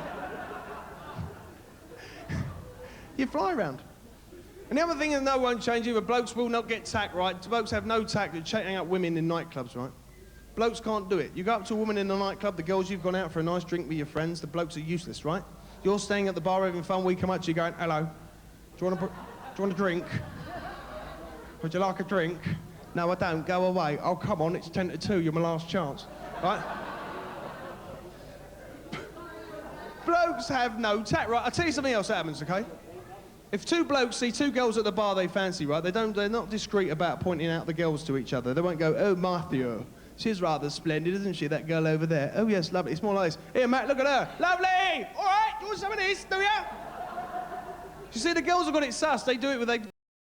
you fly around. And the other thing that no one change either, blokes will not get tact, right? Blokes have no tact at chatting out women in nightclubs, right? Blokes can't do it. You go up to a woman in a nightclub, the girls you've gone out for a nice drink with your friends, the blokes are useless, right? You're staying at the bar having fun, we come up to you going, hello, do you want a drink? Would you like a drink? No, I don't, go away. Oh, come on, it's 10 to 2, you're my last chance, right? Blokes have no tact, right? I'll tell you something else that happens, okay? If two blokes see two girls at the bar they fancy, right, they're not discreet about pointing out the girls to each other. They won't go, oh, Matthew, she's rather splendid, isn't she, that girl over there? Oh, yes, lovely. It's more like this. Here, Matt, look at her. Lovely! All right, do you want some of this, do ya? You see, the girls have got it sus. They do it with...